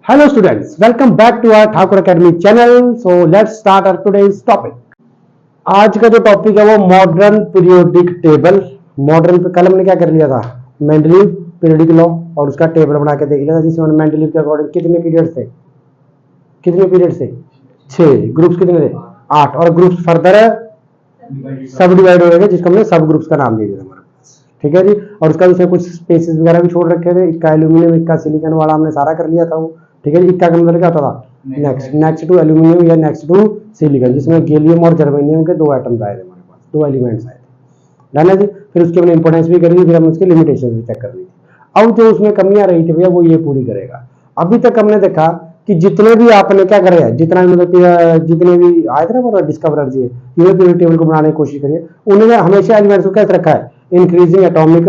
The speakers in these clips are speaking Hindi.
Hello students, welcome back to our Thakur Academy channel. So let's start our today's topic. आज का जो टॉपिक है वो मॉडर्न पीरियोडिक टेबल। मॉडर्न पे कल हमने क्या कर लिया था, मेंडलीव पीरियोडिक लॉ और उसका टेबल बना के देख लिया था, जिसमें मेंडलीव के अकॉर्डिंग कितने पीरियड्स थे, कितने पीरियड्स थे, 6 ग्रुप्स कितने थे, 8 और ग्रुप्स फर्दर सब डिवाइड हो गए जिसको हमने सब ग्रुप्स का नाम दे दिया हमारे पास। ठीक है जी। और उसका उसमें कुछ स्पेसेस वगैरह भी छोड़ रखे थे, इक्का एल्यूमिनियम इक्का सिलिकॉन वाला हमने सारा कर लिया था वो। ठीक है जी। इक्का का मतलब क्या होता था, नेक्स्ट टू एल्यूमिनियम या नेक्स्ट टू सिलिकॉन, जिसमें गैलियम और जर्मेनियम के 2 एटम्स आए थे हमारे पास, 2 एलिमेंट्स आए थे, है ना जी। फिर उसके हमने इंपोर्टेंस भी करी थी, फिर हमने उसकी लिमिटेशन भी चेक कर ली थी। अब जो उसमें कमियां रही थी भैया वो ये पूरी करेगा। अभी तक हमने देखा कि जितने भी आपने क्या करे है, जितना मतलब जितने भी आए थे ना डिस्कवरर जी पीरियोडिक टेबल को बनाने की कोशिश करिए, उन्होंने हमेशा एलिमेंट्स को कैसे रखा है, इंक्रीजिंग एटॉमिक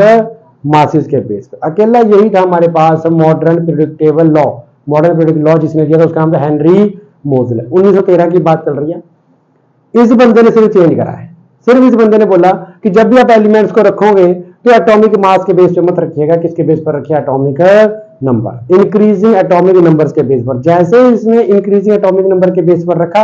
मासेस के बेस पे। अकेला यही था हमारे पास modern periodic table law, modern periodic law जिसने दिया था उसका नाम था हेनरी मोजले। 1913 की बात चल रही है। इस बंदे ने सिर्फ चेंज करा है, सिर्फ इस बंदे ने बोला कि जब भी आप एलिमेंट्स को रखोगे तो एटॉमिक मास के बेस पे मत रखिएगा, किसके बेस पर रखिए, atomic number, increasing atomic numbers के बेस पर। जैसे इसने इंक्रीजिंग एटॉमिक नंबर के बेस पर रखा,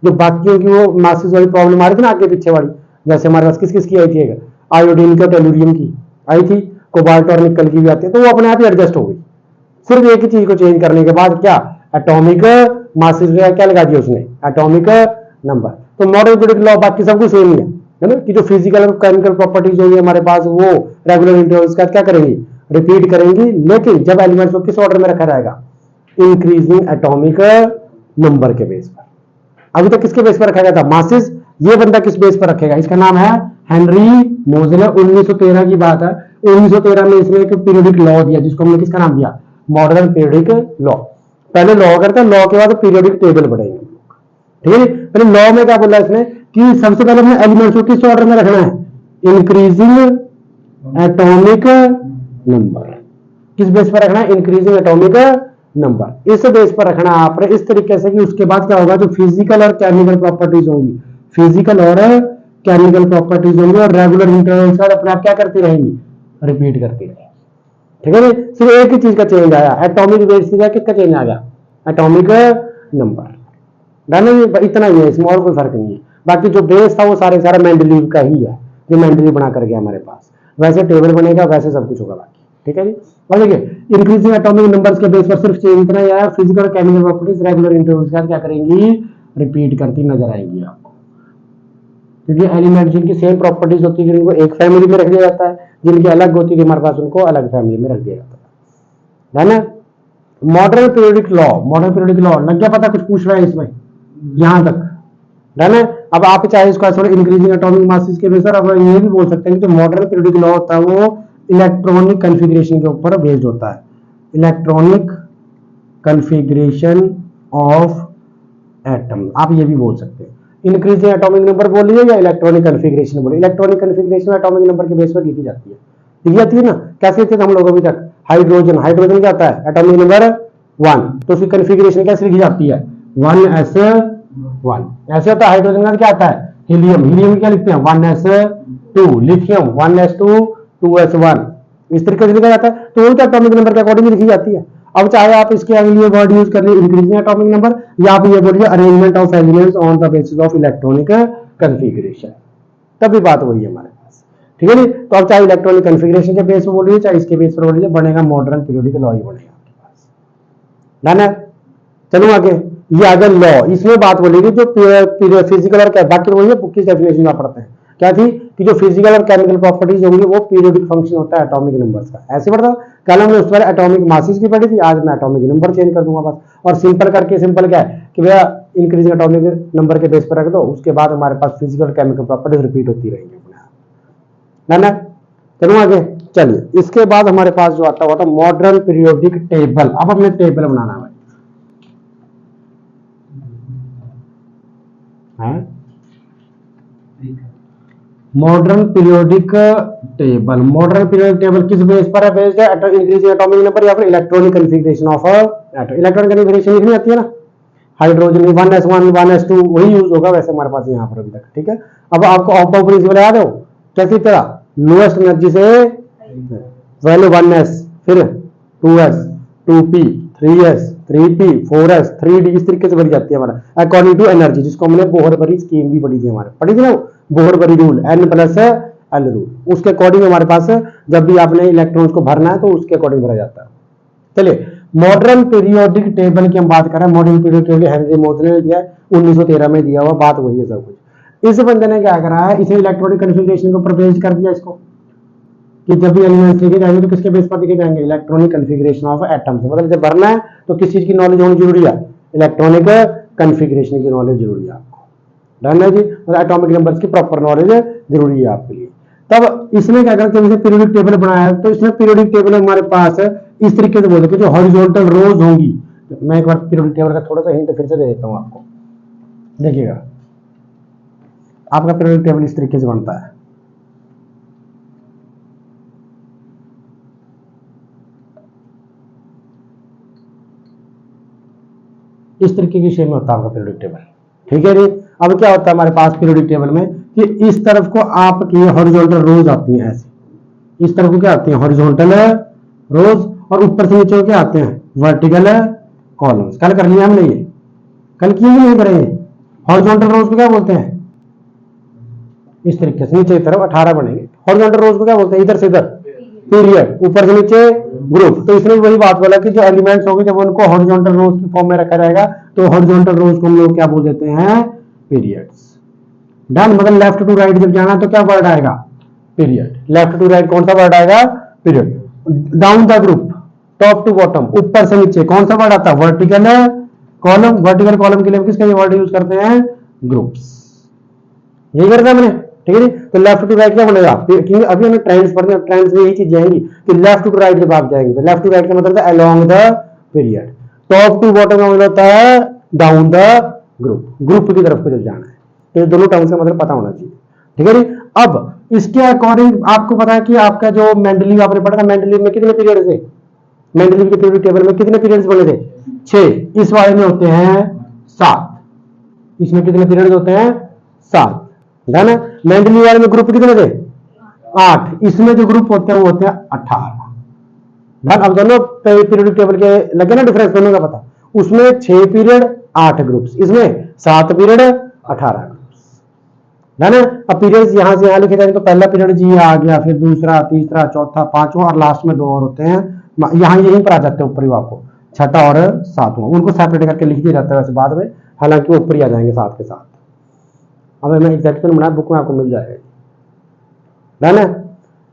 जो बाकियों की वो मासेस वाली प्रॉब्लम आ रही थी ना आगे पीछे वाली, जैसे हमारे पास किस किस की आई थी, आयोडीन की, टेलुरियम की आई थी, कोबाल्ट और निकल की भी आती है, तो वो अपने आप ही एडजस्ट हो गई। सिर्फ एक ही चीज को चेंज करने के बाद क्या, एटॉमिक मासेस क्या लगा दिया उसने, एटॉमिक नंबर। तो मॉडर्न पीरियोडिक लॉ बाकी सब कुछ सेम ही है ना, कि जो फिजिकल और केमिकल प्रॉपर्टीज होगी हमारे पास वो रेगुलर इंटरवल्स का क्या करेंगी, रिपीट करेंगी, लेकिन जब एलिमेंट्स को किस ऑर्डर में रखा जाएगा, इंक्रीजिंग एटॉमिक नंबर के बेस पर। अभी तक किसके बेस पर रखा गया था, मासेस। ये बंदा किस बेस पर रखेगा, इसका नाम है हेनरी मोजले। 1913 की बात है। 1913 में इसने एक पीरियोडिक लॉ दिया जिसको हमने किसका नाम दिया, मॉडर्न पीरियोडिक लॉ। पहले लॉ करते हैं, लॉ के बाद पीरियोडिक टेबल बढ़ेंगे। ठीक है। पहले लॉ में क्या बोला इसने कि सबसे पहले अपने एलिमेंट्स को किस ऑर्डर में रखना है, इंक्रीजिंग एटॉमिक नंबर। किस बेस पर रखना है, इंक्रीजिंग एटॉमिक नंबर। इस बेस पर रखना है आपने इस तरीके से कि उसके बाद क्या होगा, जो फिजिकल और केमिकल प्रॉपर्टीज होंगी, फिजिकल और केमिकल प्रॉपर्टीज होंगी और रेगुलर इंटरवल्स पर अपने आप क्या करती रहेंगी, रिपीट करती रहेंगी। ठीक है। सिर्फ एक ही चीज का चेंज आया, एटॉमिक बेस की जगह किसका चेंज आ गया, एटॉमिक नंबर। इतना ही है, इसमें और कोई फर्क नहीं है। बाकी जो बेस था वो सारे सारा मेंडलीव का ही है, जो मेंडलीव बना कर गया हमारे पास, वैसे टेबल बनेगा, वैसे सब कुछ होगा बाकी। ठीक है जी। और देखिए इंक्रीजिंग एटॉमिक नंबर्स के बेस पर सिर्फ चेंज इतना ही आया, फिजिकल और केमिकल प्रॉपर्टीज रेगुलर इंटरवल्स के साथ क्या करेंगी, रिपीट करती नजर आएंगी आपको। क्योंकि एलिमेंट जिनकी सेम प्रॉपर्टीज होती है जिनको एक फैमिली में रख दिया जाता है, जिनकी अलग होती है हमारे पास उनको अलग फैमिली में रख दिया जाता है ना। Modern periodic law, modern periodic law लग गया पता, कुछ पूछ रहा है इसमें यहां तक, है ना। अब आप चाहे इसको थोड़ा इंक्रीजिंग एटॉमिक मासेस के बेस पर अब ये भी बोल सकते हैं कि जो मॉडर्न पीरियोडिक लॉ होता है वो इलेक्ट्रॉनिक कन्फिग्रेशन के ऊपर बेस्ड होता है, इलेक्ट्रॉनिक कन्फिग्रेशन ऑफ एटम, आप ये भी बोल सकते हैं। इंक्रीजिंग एटॉमिक नंबर बोलिए या इलेक्ट्रॉनिक कन्फिग्रेशन बोलिए, इलेक्ट्रॉनिक कन्फिग्रेशन एटॉमिक नंबर के बेस पर लिखी जाती है, लिखी जाती है ना। कैसे लिखते थे हम लोग अभी तक, हाइड्रोजन, हाइड्रोजन क्या होता है, एटॉमिक नंबर 1, तो उसकी कन्फिग्रेशन कैसे लिखी जाती है, 1s1। ऐसे होता है हाइड्रोजन का क्या आता है, हीलियम, हीलियम क्या लिखते हैं 1s2, लिथियम 1s2 2s1, इस तरीके से लिखा जाता है। तो वो क्या एटॉमिक नंबर के अकॉर्डिंग लिखी जाती है। अब चाहे आप इसके लिए वर्ड यूज कर लिए इंक्रीजिंग एटॉमिक नंबर, या आप ये बोलिए arrangement of elements on the basis of electronic configuration, तभी बात वही है हमारे पास। ठीक है नी। तो आप चाहे इलेक्ट्रॉनिक कन्फिग्रेशन के बेस पर बोलिए चाहे इसके बेस पर बोलिए, बनेगा मॉडर्न पीरियोडिक लॉ ही बनेगा आपके पास, ना। चलो आगे, ये अगर लॉ, इसमें बात बोलेगी जो फिजिकल और बाकी वही है, किस डेफिनेशन में पढ़ते हैं, क्या थी कि जो फिजिकल और केमिकल प्रॉपर्टीज होंगी वो पीरियोडिक फंक्शन होता है एटॉमिक नंबर्स का, ऐसे पढ़ता। कल हमने उस पर एटॉमिक मासेस की पढ़ी थी, आज मैं एटॉमिक नंबर चेंज कर दूंगा बस। और सिंपल करके, सिंपल क्या है कि भैया इंक्रीजिंग एटॉमिक नंबर के बेस पर रख दो, उसके बाद हमारे पास फिजिकल केमिकल प्रॉपर्टीज रिपीट होती रहेंगी अपने, ना। चलो आगे चलिए, इसके बाद हमारे पास जो आता हुआ था मॉडर्न पीरियोडिक टेबल। अब अपने टेबल बनाना है, modern periodic table. Modern periodic table किस बेस पर है, बेस्ड है इंक्रीजिंग एटॉमिक नंबर या फिर electronic configuration of atom. Electronic configuration लिखनी आती है ना, हाइड्रोजन 1s1 1s2 वही यूज होगा वैसे हमारे पास यहाँ पर अभी तक। ठीक है। अब आपको ऑफ प्रिंसिपल याद हो, कैसी तरह, लोएस्ट एनर्जी से वैल्यू 1s, फिर 2s 2p 3s 3p 4s 3d इस तरीके से भरी जाती है हमारा अकॉर्डिंग टू एनर्जी, जिसको हमने बोहर भरी स्कीम भी पढ़ी थी, हमारे पढ़ी थी ना बोहर भरी rule n plus L rule, उसके अकॉर्डिंग हमारे पास जब भी आपने इलेक्ट्रॉन्स को भरना है तो उसके अकॉर्डिंग भरा जाता है। चलिए मॉडर्न पीरियोडिक टेबल की हम बात करें। मॉडर्न पीरियोडिक टेबल हेनरी मोजले ने दिया है 1913 में दिया हुआ, बात वही है सब कुछ। इस बंदे ने क्या करा है, इसे इलेक्ट्रॉनिक कन्फिगरेशन को प्रवेश कर दिया इसको कि जब भी एलिमेंट्स लिखे जाएंगे तो किसके बेस पर लिखे जाएंगे, इलेक्ट्रॉनिक कन्फिगरेशन ऑफ एटम्स। मतलब जब भरना है तो किस चीज की नॉलेज होनी जरूरी है, इलेक्ट्रॉनिक कन्फिगरेशन की नॉलेज जरूरी है आपको, डन है जी। मतलब एटॉमिक नंबर्स की प्रॉपर नॉलेज जरूरी है आपके लिए। तब इसने क्या करा, जब इसे पीरियोडिक टेबल बनाया तो इसने पीरियोडिक टेबल हमारे पास इस तरीके से बोला कि जो हॉरिजॉन्टल रोज होंगी, मैं एक बार पीरियोडिक टेबल का थोड़ा सा हिंट फिर से दे देता हूं आपको, देखिएगा आपका पीरियोडिक टेबल इस तरीके से बनता है। इस तरीके की शेप में होता है आपका पीरियोडिक टेबल, ठीक है जी। अब क्या होता है हमारे पास पीरियोडिक टेबल में कि इस तरफ को आपकी हॉरिजॉन्टल रोज आती हैं ऐसे, इस तरफ को क्या आती है हॉरिजॉन्टल रोज, और ऊपर से नीचे को क्या आते हैं वर्टिकल कॉलम्स। कल कर लिया हमने ये, कल किए नहीं करेंगे। हॉरिजॉन्टल रोज को क्या बोलते हैं, इस तरीके से नीचे की तरफ 18 बनेंगे। हॉरिजॉन्टल रोज को क्या बोलते हैं, इधर से इधर पीरियड, ऊपर से नीचे ग्रुप। तो इसने वही बात बोला कि जो एलिमेंट्स होंगे जब उनको हॉरिजॉन्टल रोज की फॉर्म में रखा जाएगा तो हॉरिजॉन्टल रोज को हम लोग क्या बोल देते हैं, पीरियड्स। डन। मतलब लेफ्ट टू राइट जब जाना तो क्या वर्ड आएगा, पीरियड। लेफ्ट टू राइट कौन सा वर्ड आएगा, period. Down the group, top to bottom, ऊपर से नीचे कौन सा वर्ड आता है, वर्टिकल कॉलम। वर्टिकल कॉलम के लिए किसका ये वर्ड यूज करते हैं, ग्रुप्स। यही करता है मैंने, ठीक है जी। तो लेफ्ट टू राइट क्या बनेगा, क्योंकि अभी हमें ट्रेंड्स पढ़ने हैं, ट्रेंड्स में यही चीज जाएंगी कि लेफ्ट टू राइट जब आप जाएंगे तो लेफ्ट टू राइट का मतलब है along the period, top to bottom का मतलब होता है डाउन द ग्रुप, ग्रुप की तरफ को जब जाना है। तो ये दोनों टर्म्स का मतलब पता होना चाहिए, ठीक है जी। अब इसके अकॉर्डिंग आपको पता है कि आपका जो मेंडलीव आपने पढ़ा था, मेंडलीव में कितने पीरियड थे, मेंडलीव के पीरियड टेबल में कितने पीरियड्स बने थे, 6। इस वाले में होते हैं 7। इसमें कितने पीरियड होते हैं, 7। डन है। मेंडलीव वाले में ग्रुप कितने थे, 8। इसमें जो ग्रुप होते हैं वो होते हैं 18। डन। अब दोनों पीरियडिक टेबल के लगे ना डिफरेंस, दोनों का पता। उसमें 6 पीरियड 8 ग्रुप्स, इसमें 7 पीरियड 18 ग्रुप्स। डन है। अब पीरियड्स यहां से यहां लिखे जाएंगे तो पहला पीरियड जी आ गया, फिर दूसरा, तीसरा, चौथा, पांचवा और लास्ट में 2 और होते हैं। यहां यहीं पर आ जाते हैं ऊपर ही आपको, छठा और सातवां। उनको सेपरेट करके लिख दिया जाता है वैसे बाद में, हालांकि वो ऊपर ही आ जाएंगे साथ के साथ। अब मैं एग्जैक्ट बना बुक में आपको मिल जाएगा, डन है।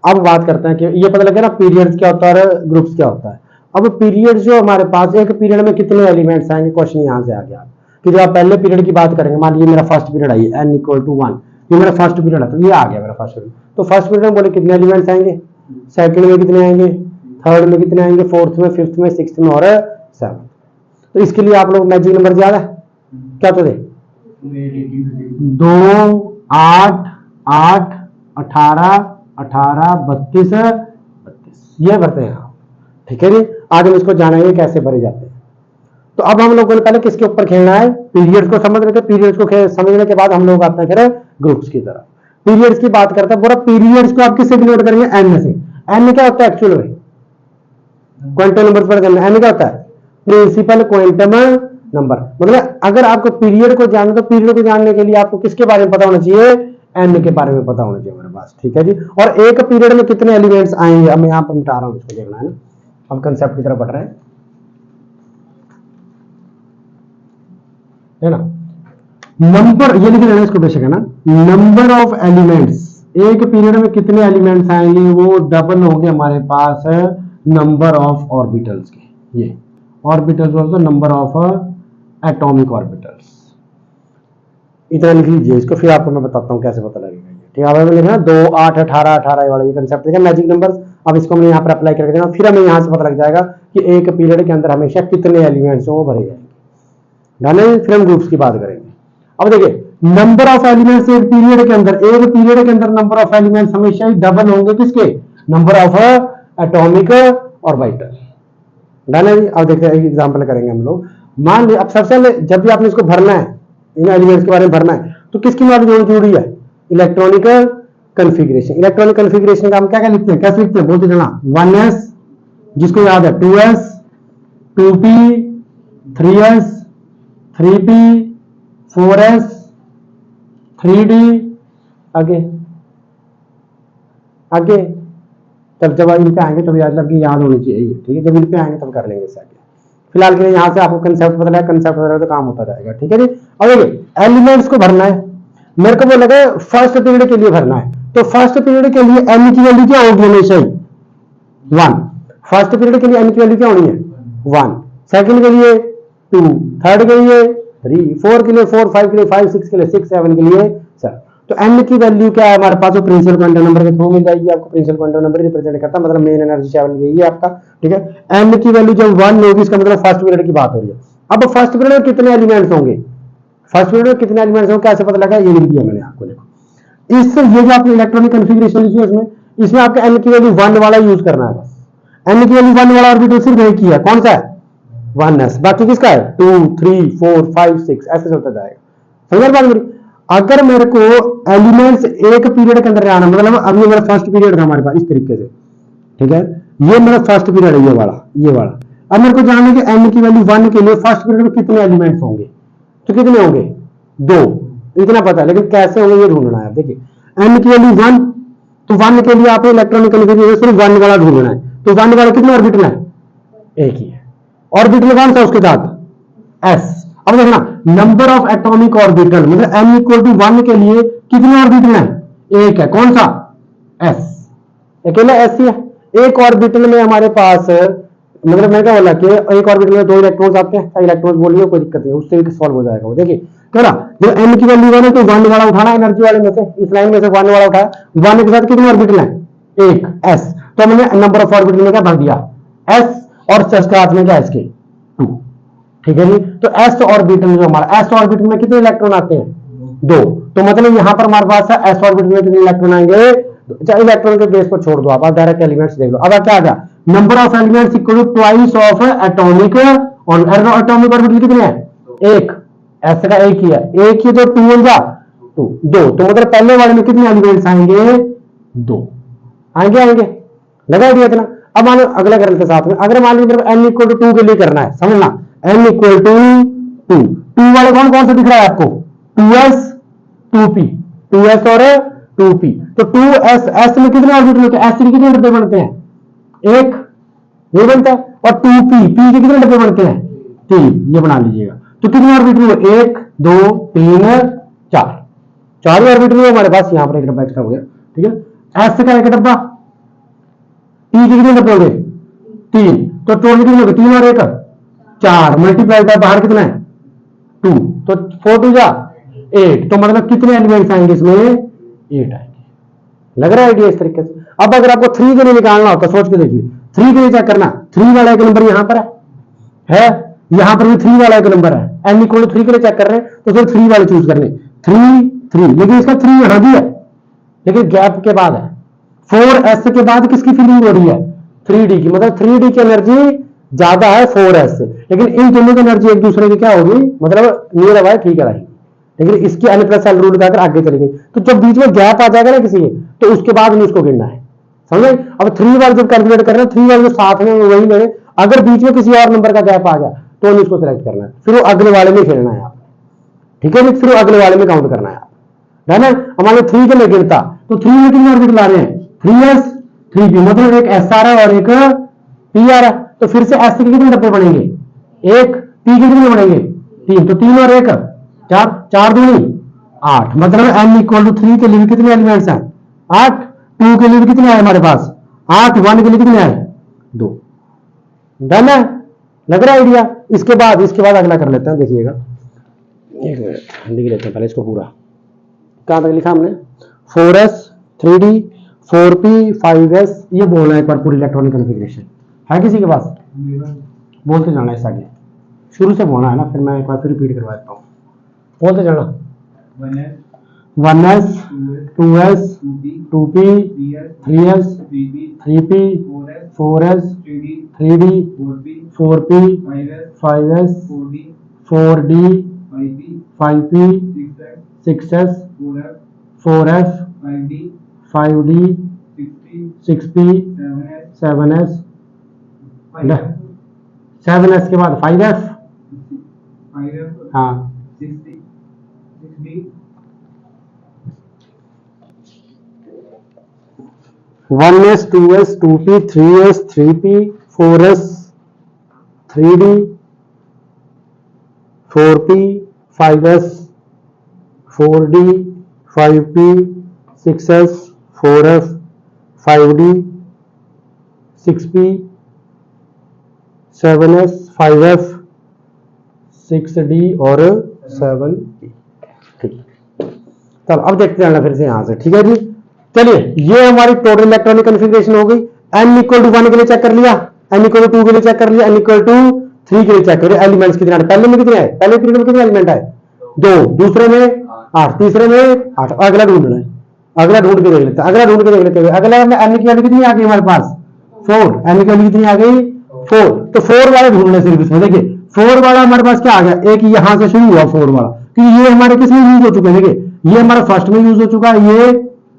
अब बात करते हैं कि ये पता लगे ना पीरियड्स क्या होता है और ग्रुप्स क्या होता है। अब पीरियड जो हमारे पास, एक पीरियड में कितने एलिमेंट्स आएंगे, क्वेश्चन यहां से आ गया कि जब आप पहले पीरियड की बात करेंगे, मान लीजिए मेरा फर्स्ट पीरियड आई n = 1, ये मेरा फर्स्ट पीरियड है, तो ये आ गया मेरा फर्स्ट पीरियड। तो फर्स्ट पीरियड में बोले कितने एलिमेंट्स आएंगे, सेकंड में कितने आएंगे, थर्ड में कितने आएंगे, फोर्थ में, फिफ्थ में, सिक्स्थ में और 7th। तो इसके लिए आप लोग मैजिक नंबर याद है क्या, तो 2 8 8 18 18 32 32 ये भरते हैं आप, ठीक है जी। आज हम इसको जानेंगे कैसे भरे जाते हैं। तो अब हम लोगों ने पहले किसके ऊपर खेलना है, पीरियड्स को समझ रहे थे। पीरियड्स को समझने के बाद हम लोग आते हैं फिर ग्रुप्स की तरफ। पीरियड्स की बात करते हैं, पूरा पीरियड्स को आप किससे डिनोट करेंगे, एन से। एन क्या होता है एक्चुअल में, क्वांटम नंबर पर करना। एन क्या होता है, प्रिंसिपल क्वांटम नंबर। मतलब अगर आपको पीरियड को जानना, तो पीरियड को जानने के लिए आपको किसके बारे में पता होना चाहिए, एन के बारे में पता होना चाहिए हमारे पास, ठीक है जी। और एक पीरियड में कितने एलिमेंट्स आएंगे, अब मैं यहां पर मिटा रहा हूं, इसको देखना है ना। अब कंसेप्ट की तरफ बढ़ रहे हैं, है ना। नंबर ये लिख लेना इसको बेशक, है ना। नंबर ऑफ एलिमेंट्स, एक पीरियड में कितने एलिमेंट्स आएंगे, वो डबल होंगे हमारे पास नंबर ऑफ ऑर्बिटल्स के। ये orbitals also number of atomic orbitals. इतना लिख लीजिए इसको, फिर आपको मैं बताता हूँ कैसे पता लगेगा। ठीक है, लिखना 2 8 18 18 वाला ये कंसेप्ट है मैजिक नंबर्स। अब इसको हमने यहाँ पर अप्लाई करके देना, फिर हमें यहाँ से पता लग जाएगा कि एक पीरियड के अंदर हमेशा कितने एलिमेंट्स वो भरे जाएंगे। फिर हम ग्रुप्स की बात करेंगे। अब देखिए नंबर ऑफ एलिमेंट्स एक पीरियड के अंदर, एक पीरियड के अंदर नंबर ऑफ एलिमेंट्स हमेशा ही डबल होंगे किसके, number of atomic orbital. Done है। अब देखते हैं एग्जांपल करेंगे हम लोग। मान लीजिए अब सबसे पहले जब भी आपने इसको भरना है, इन एलिमेंट्स के बारे में भरना है, तो किसकी नॉलेज होनी जरूरी है, इलेक्ट्रॉनिक कन्फिगरेशन। इलेक्ट्रॉनिक कन्फिगरेशन का हम क्या क्या लिखते हैं, कैसे लिखते हैं, बोलते जाना। 1s जिसको याद है, 2s 2p, 3s, 3p, 4s, 3d, आगे आगे। तब जब इन पे आएंगे तब याद होनी चाहिए, ठीक है, जब इन पे आएंगे तब कर लेंगे इसे आगे। फिलहाल के लिए यहाँ से आपको कंसेप्ट पता है, कंसेप्ट पता है तो काम होता जाएगा, ठीक है जी। अब देखिए एलिमेंट्स को भरना है, मेरे को बोला गया फर्स्ट पीरियड के लिए भरना है, तो फर्स्ट पीरियड के लिए एन की वैल्यू क्या होगी हमेशा ही 1। फर्स्ट पीरियड के लिए एन की वैल्यू क्या होनी है 1, सेकंड के लिए 2, थर्ड के लिए 3, 4 के लिए 4, 5 के लिए 5, 6 के लिए 6, 7 के लिए 7। तो एन की वैल्यू क्या है हमारे पास, वो प्रिंसिपल क्वांटम नंबर के थ्रू मिल जाएगी आपको। प्रिंसिपल क्वांटम नंबर रिप्रेजेंट करता है, मतलब मेन एनर्जी लेवल यही है आपका, ठीक है। एन की वैल्यू जब 1 होगी इसका मतलब फर्स्ट पीरियड की बात हो रही है। अब फर्स्ट पीरियड में कितने एलिमेंट्स होंगे, फर्स्ट पीरियड में कितने एलिमेंट्स होंगे कैसे पता लगा, ये लिख दिया मैंने आपको। देखो इससे ये जो आपने इलेक्ट्रॉनिक कॉन्फ़िगरेशन लिखी है इसमें आपका एन की वैल्यू 1 वाला यूज करना है बस। एन की वैल्यू 1 वाला ऑर्बिटल सिर्फ एक ही है, कौन सा है 1s, बाकी किसका है 2, 3, 4, 5, 6 ऐसे चलता जाएगा। समझ बात मेरी। अगर मेरे को एलिमेंट्स एक पीरियड के अंदर आना, मतलब अब ये मेरा फर्स्ट पीरियड था हमारे पास इस तरीके से, ठीक है, ये मेरा फर्स्ट पीरियड है ये वाला। अब मेरे को जानना है कि एन की वैल्यू 1 के लिए फर्स्ट पीरियड में कितने एलिमेंट्स होंगे, तो कितने होंगे 2, इतना पता है, लेकिन कैसे होंगे ये ढूंढना है। देखिए एन की वैल्यू 1, तो 1 के लिए आपको इलेक्ट्रॉनिक कॉन्फ़िगरेशन सिर्फ 1 वाला ढूंढना है, तो 1 वाला कितने ऑर्बिटल है, एक ही है। ऑर्बिटल कौन सा उसके साथ s। अब देखना नंबर ऑफ एटॉमिक ऑर्बिटल, मतलब n इक्वल टू 1 के लिए कितने ऑर्बिटल हैं, एक है, कौन सा s, अकेला s ही है। एक ऑर्बिटल में हमारे पास, मतलब मैं क्या बोला कि एक ऑर्बिटल में 2 इलेक्ट्रॉन्स आते हैं, इलेक्ट्रॉन्स बोलिए कोई दिक्कत नहीं, उससे भी सॉल्व हो जाएगा वो। देखिए कह रहा जो n की वैल्यू 1 है तो 1 वाला उठाना एनर्जी वाले में से, इस लाइन में से 1 वाला उठाया, 1 के साथ कितने ऑर्बिटल हैं, एक s, तो हमने नंबर ऑफ ऑर्बिटल में क्या भर दिया s, और साथ में क्या इसके 2, ठीक है जी। तो s ऑर्बिटल जो हमारा s ऑर्बिटल में कितने इलेक्ट्रॉन आते हैं 2, तो मतलब यहां पर हमारे पास है s ऑर्बिटल में कितने इलेक्ट्रॉन आएंगे, चाहे इलेक्ट्रॉन के बेस पर छोड़ दो आप डायरेक्ट एलिमेंट्स देख लो। अब क्या आ गया, number of elements equal to twice of atomic, और एटॉमिक ऑर्बिटल कितने हैं एक, s का एक ही है, एक ही, तो 2 होगा 2, तो मतलब पहले वाले में कितने एलिमेंट्स आएंगे 2 आएंगे, लगा दिया इतना। अब मान लो अगला करंट के साथ में, अगर मान लीजिए n इक्वल टू 2 के लिए करना है, समझना n इक्वल टू 2 वाले कौन सा दिख रहा है आपको 2s 2p, 2s और 2p, तो 2s, s में कितने ऑर्बिटल होते हैं, s के कितने डब्बे बनते हैं, एक ये बनता है, और 2p, p के कितने डब्बे बनते हैं 3, ये बना लीजिएगा। तो कितने ऑर्बिटल हुए 1 2 3 4, 4 ऑर्बिटल हुए हमारे पास, यहां पर एक डब्बा एक्स्ट्रा हो गया, ठीक है। s का एक डब्बा, p के कितने डब्बे हो गए 3, तो टोटल कितने हो गए 3 और 1 4, मल्टीप्लाई बाय बाहर कितना है 2, तो 4 2 जा 8, तो मतलब कितने एलिमेंट्स आएंगे इसमें 8 आएंगे। लग रहा है आइडिया इस तरीके से। अब अगर आपको 3 के लिए निकालना हो तो सोच के देखिए, 3 के लिए चेक करना, 3 वाला एक नंबर यहां पर है, यहां पर भी 3 वाला एक नंबर है, n इक्वल 3 के लिए चेक कर रहे हैं तो फिर 3 वाले चूज करने, 3 3, लेकिन इसका 3 यहां भी है, लेकिन गैप के बाद है, 4s के बाद किसकी फिलिंग हो रही है 3d की, मतलब 3d की एनर्जी ज्यादा है 4s से, लेकिन इन दोनों की एनर्जी एक दूसरे की क्या होगी, मतलब नियर अबाउट ठीक है, लेकिन इसकी n प्लस एल रूल लगाकर आगे चलेंगे, तो जब बीच में गैप आ जाएगा ना किसी के, तो उसके बाद में उसको गिनना है, समझे। अब 3 वाले जब कैलकुलेट कर रहे हैं, 3 वाले जो साथ में वही लेने, अगर बीच में किसी और नंबर का गैप आ गया तो उसको सिलेक्ट करना है, फिर वो अगले वाले में खेलना है आप, ठीक है, फिर वो अगले वाले में काउंट करना है आप, है ना। हमारे 3 के लिए गिनता, तो 3 में कितने ऑर्बिटल आ रहे हैं 3s 3p, मतलब एक s आ रहा है और एक p आ रहा है, तो फिर से s के कितने डब्बे बनेंगे एक, p के कितने बनेंगे 3, तो 3 और 1 4, 4 दूनी 8, मतलब n इक्वल टू 3 के लिए कितने एलिमेंट्स हैं 8, 2 के लिए भी कितने आए हमारे पास 8, 1 के लिए कितने आए 2, डन है, लग रहा है आइडिया। इसके बाद अगला कर लेते हैं, देखिएगा एक मिनट लिख लेते हैं पहले इसको पूरा, कहां तक लिखा हमने 4s 3d 4p 5s, ये बोलना है एक बार पूरी इलेक्ट्रॉनिक कॉन्फ़िगरेशन है किसी के पास, बोलते जाना है, इस आगे शुरू से बोलना है ना, फिर मैं एक बार फिर रिपीट करवा देता हूँ, बोलते जाना 1s 2s 2p 3s 3p 4s 3d 4p 5s 4d 5p 6s 4f 5d 6p 7s 7s के बाद 5f, हाँ 1s 2s 2p 3s 3p 4s 3d 4p 5s 4d 5p 6s 4f 5d 6p 7s 5f 6d और 7p। ठीक, चलो अब देखते हैं फिर से यहां से। ठीक है जी, चलिए ये हमारी टोटल इलेक्ट्रॉनिक कॉन्फ़िगरेशन हो गई। n इक्वल टू 1 के लिए चेक कर लिया, n इक्वल टू 2 के लिए चेक कर लिया, n इक्वल टू 3 के लिए चेक करिए एलिमेंट्स कितने आए। पहले में कितने आए, पहले पीरियड में कितने एलिमेंट आए, 2, दूसरे में 8, तीसरे में 8। अगला ढूंढना है, अगला ढूंढ के देख लेते हैं, अगला ढूंढ के देख लेते हैं। अगला में n की वैल्यू कितनी आ गई हमारे पास 4, n की वैल्यू कितनी आ गई 4। तो 4 वाले ढूंढने सिर्फ इसमें देखिए 4 वाला हमारे पास क्या आ गया, एक यहां से शुरू हुआ 4 वाला, क्योंकि ये हमारे किस में यूज हो चुके हैं, देखिए ये हमारा फर्स्ट में यूज हो चुका है, ये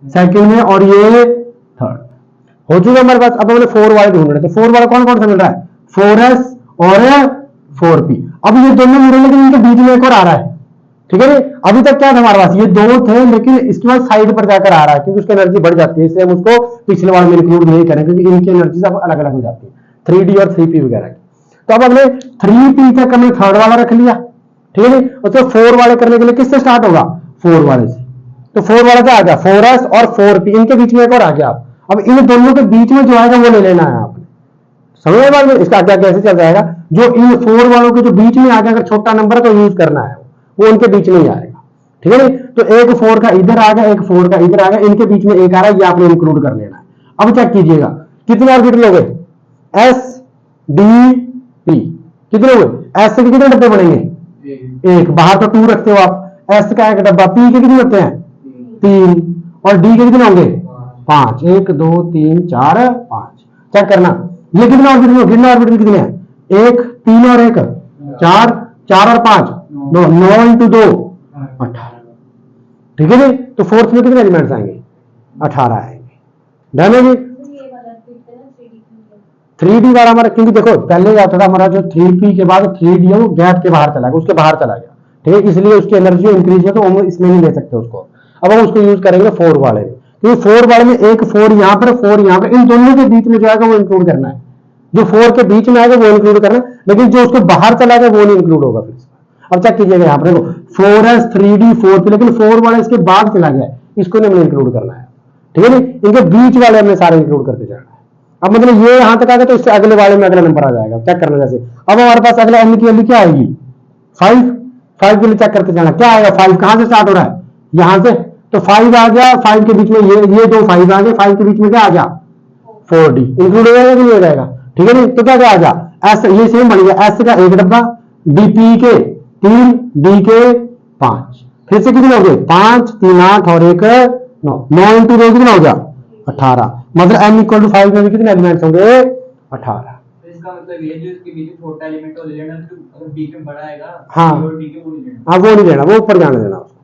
सेकंड में और ये थर्ड हो चुका है हमारे पास। अब हमने 4 वाले ढूंढ रहे थे, 4 वाला कौन कौन सा मिल रहा है, 4s और 4p। अब ये दोनों मिल रहे हैं लेकिन इनके बीच में एक और आ रहा है। ठीक है, अभी तक क्या था हमारे पास, ये 2 थे लेकिन इसके बाद साइड पर जाकर आ रहा है क्योंकि उसकी एनर्जी बढ़ जाती है, इसलिए हम उसको पिछले वाले में इंक्लूड नहीं करें क्योंकि इनकी एनर्जी सब अलग अलग हो जाती है 3d और 3p वगैरह की। तो अब हमने 3p तक हमने थर्ड वाला रख लिया। ठीक है, तो 4 वाले करने के लिए किससे स्टार्ट होगा, 4 वाले से। तो 4 वाला क्या आ गया, 4s और 4p, इनके बीच में एक और आ गया। अब इन दोनों के बीच में जो आएगा वो ले लेना है आपने, समझ में बात में। इसका क्या कैसे चल जाएगा, जो इन 4 वालों के जो बीच में आ गया, अगर छोटा नंबर तो यूज करना है वो उनके बीच में ही आएगा। ठीक है, तो एक 4 का इधर आ गया, एक 4 का इधर आ गया, इनके बीच में एक आ रहा है, ये आपने इंक्लूड कर लेना है। अब चेक कीजिएगा कितने ऑर्बिटल हो गए, s d p कितने हो गए, s के कितने डब्बे बनेंगे, एक, बाहर तो 2 रखते हो आप, s का एक डब्बा, p के कितने होते हैं 3 और d के कितने होंगे 5, 1 2 3 4 5। चेक करना ये कितने ऑर्बिटल हो, गिनना ऑर्बिटल कितने हैं, 1 3 और 1 4, 4 और 5 9 इंटू 2 18। ठीक है जी, तो फोर्थ में कितने एलिमेंट्स आएंगे, 18 आएंगे। डन है जी। 3d वाला हमारा, क्योंकि देखो पहले क्या होता था हमारा, जो 3p के बाद 3d है वो गैप के बाहर चला गया, उसके बाहर चला गया। ठीक है, इसलिए उसकी एनर्जी इंक्रीज है तो हम इसमें नहीं ले सकते उसको। अब हम उसको यूज करेंगे 4 वाले में, क्योंकि 4 वाले में एक 4 यहाँ पर 4 यहाँ पर, इन दोनों के बीच में जो आएगा वो इंक्लूड करना है। जो 4 के बीच में आएगा वो इंक्लूड करना है, लेकिन जो उसके बाहर चला गया वो नहीं इंक्लूड होगा फिर। अब चेक कीजिएगा यहाँ पर देखो 4s 3d 4p, लेकिन 4 वाला इसके बाद चला गया, इसको हमने इंक्लूड करना है। ठीक है नी, इनके बीच वाले हमने सारे इंक्लूड करते जाना है। अब मतलब ये यहां तक आ गया तो इससे अगले वाले में अगला नंबर आ जाएगा। चेक करना जैसे, अब हमारे पास अगला n की वैल्यू क्या आएगी 5, 5 के लिए चेक करते जाना, क्या आएगा 5 कहां से स्टार्ट हो रहा है, यहां से, तो 5 आ गया, 5 के बीच में ये 2 5 आ गए, 5 के बीच में क्या आ गया 4d, इंक्लूड हो जाएगा कि नहीं हो जाएगा। ठीक है नी, तो क्या आ गया s, ये सेम बन गया, s का एक डब्बा, dp के 3, d के 5, फिर से कितने हो गए 5 3 8 और 1 9, 9 इंटू 2 कितना हो गया 18। मतलब n इक्वल टू 5 में भी कितने एलिमेंट्स होंगे 18। तो इसका मतलब ये जो इसके बीच में छोटा एलिमेंट हो ले लेना, तो अगर b के बड़ा आएगा हाँ और d के वो नहीं लेना, हाँ वो नहीं लेना, वो ऊपर जाने देना उसको।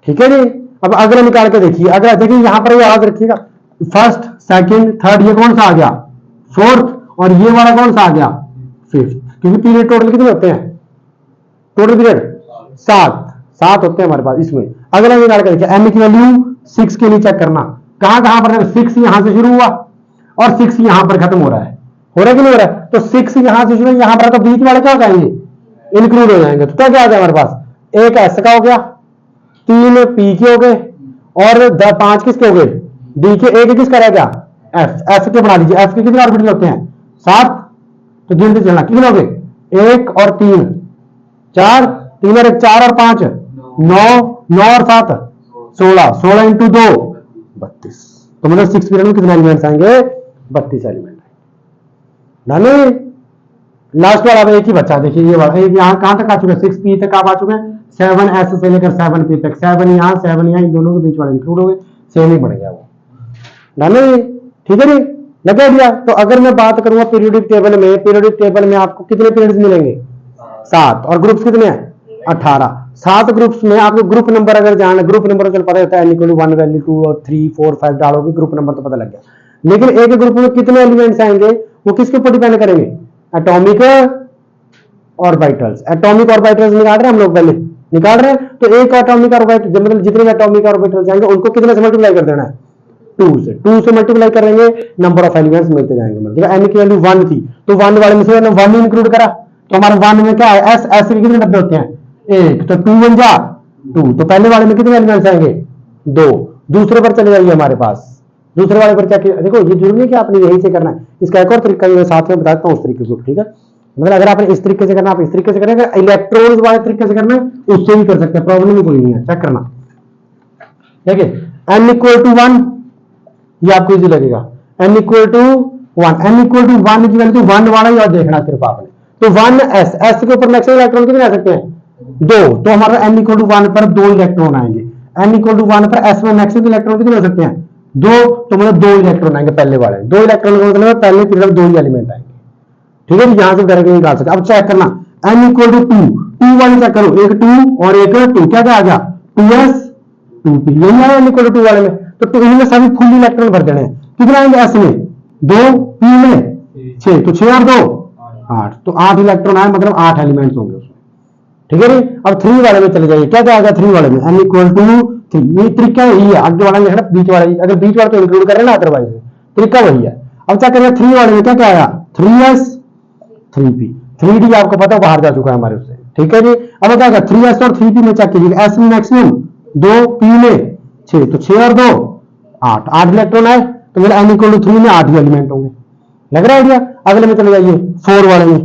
ठीक है जी, अब अगला निकाल के देखिए, अगला देखिए यहाँ पर याद रखिएगा, फर्स्ट सेकंड थर्ड, ये कौन सा आ गया फोर्थ, और ये वाला कौन सा आ गया फिफ्थ, क्योंकि पीरियड टोटल कितने होते हैं, टोटल पीरियड 7 होते हैं हमारे पास इसमें। अगला निकाल के देखिए, n की वैल्यू 6 के लिए चेक करना, कहां पर 6 यहां से शुरू हुआ और 6 यहां पर खत्म हो रहा है कि नहीं हो रहा है, तो 6 यहां से शुरू यहां पर, तो बीच वाले क्या हो जाएंगे इंक्लूड हो जाएंगे। तो क्या आ गया हमारे पास, एक s का हो गया, 3 p के हो गए और 5 किसके हो गए d के, एक किसका रह गया f के बना लीजिए। f के कितने ऑर्बिटल होते हैं 7, तो गिनते चलना कितने हो गए 1 और 3 4, 3 और 1 4 और 5 9, 9 और 7 16, 16 इंटू 2 32। तो मतलब 6 पीरियड में कितने एलिमेंट्स आएंगे 32 एलिमेंट आएंगे। लास्ट वाला एक ही बच्चा, देखिए ये वाला, एक यहाँ कहां तक आ चुके हैं 6p तक आप आ चुके हैं, 7s से लेकर 7p तक, 7 यहाँ 7 यहाँ, इन दोनों के बीच वाले इंक्लूड हो गए, सेम ही बढ़ गया वो। डन, ठीक है जी, लगा दिया। तो अगर मैं बात करूंगा पीरियोडिक टेबल में, पीरियोडिक टेबल में आपको कितने पीरियड्स मिलेंगे 7, और ग्रुप्स कितने हैं 18। 7 ग्रुप्स में आपको ग्रुप नंबर अगर जाना, ग्रुप नंबर चल पता होता है n 1 वैल्यू 2 और 3 4 5 डालोगे ग्रुप नंबर तो पता लग गया। लेकिन एक ग्रुप में कितने एलिमेंट्स आएंगे वो किसके ऊपर डिपेंड करेंगे, एटॉमिक ऑर्बिटल्स, एटॉमिक ऑर्बिटल्स निकाल रहे हैं हम लोग, पहले निकाल रहे हैं। तो एक एटॉमिक ऑर्बिटल मतलब जितने भी एटॉमिक ऑर्बिटल्स जाएंगे उनको कितने से मल्टीप्लाई कर देना है, 2 से मल्टीप्लाई करेंगे, नंबर ऑफ एलिमेंट्स मिलते जाएंगे। मतलब n की वैल्यू 1 थी तो 1 वाले में से 1 इंक्लूड करा, तो हमारे 1 में क्या है, s s के कितने डब्बे होते हैं, 1, तो 2 1 जा 2, तो पहले वाले में कितने एलिमेंट्स आएंगे, 2। दूसरे पर चले जाइए हमारे पास, दूसरे वाले पर क्या देखो, ये जरूरी नहीं कि आपने यही से करना है, इसका एक और तरीका मैं साथ में बताता हूँ उस तरीके को, ठीक है। मतलब अगर आपने इस तरीके से करना, आप इस तरीके से करेंगे, इलेक्ट्रॉन्स वाले तरीके से करना है उससे भी कर सकते हैं, प्रॉब्लम ही कोई नहीं है, चेक करना। ठीक है, n इक्वल टू 1, ये आपको इजी लगेगा, n equal to 1, n equal to 1 की वैल्यू 1 वाला ही और देखना सिर्फ आपने, तो 1s, s के ऊपर मैक्सिमम इलेक्ट्रॉन कितने आ सकते हैं, 2, तो हमारा n इक्वल टू 1 पर 2 इलेक्ट्रॉन आएंगे, n इक्वल टू 1 पर s में मैक्सिमम इलेक्ट्रॉन कितने हो सकते हैं, 2, तो मतलब 2 इलेक्ट्रॉन आएंगे पहले वाले, 2 इलेक्ट्रॉन का मतलब पहले पीरियड 2 ही एलिमेंट आएंगे। ठीक है, यहां से डायरेक्ट निकाल सकते। अब चेक करना, n इक्वल टू 2 वाले चेक करो, एक 2 और एक 2, क्या क्या आ गया, 2s 2p, यही आया n इक्वल टू 2 वाले में, तो 2 में सभी फुल इलेक्ट्रॉन भर देने हैं, कितना आएंगे s में 2, p में 6, तो 6 और 2 8, तो 8 इलेक्ट्रॉन आए, मतलब 8 एलिमेंट्स होंगे उसमें। ठीक है, अब 3 वाले में चले जाइए, क्या क्या आ गया 3 वाले में, n इक्वल टू 3, ये तरीका यही है, आगे वाला है ना बीच वाला, अगर बीच वाला तो इंक्लूड कर रहे ना, अदरवाइज तरीका वही है। अब क्या करें, 3 वाले में क्या क्या आया, 3s 3p, 3d आपको पता है बाहर जा चुका है हमारे उससे। ठीक है जी, अब क्या 3s और 3p में चेक कीजिएगा, s में मैक्सिमम 2, p में 6, तो 6 और 2 8, 8 इलेक्ट्रॉन आए, तो मेरा n इक्वल टू 3 में 8 एलिमेंट होंगे। लग रहा है आइडिया। अगले में चले जाइए 4 वाले में,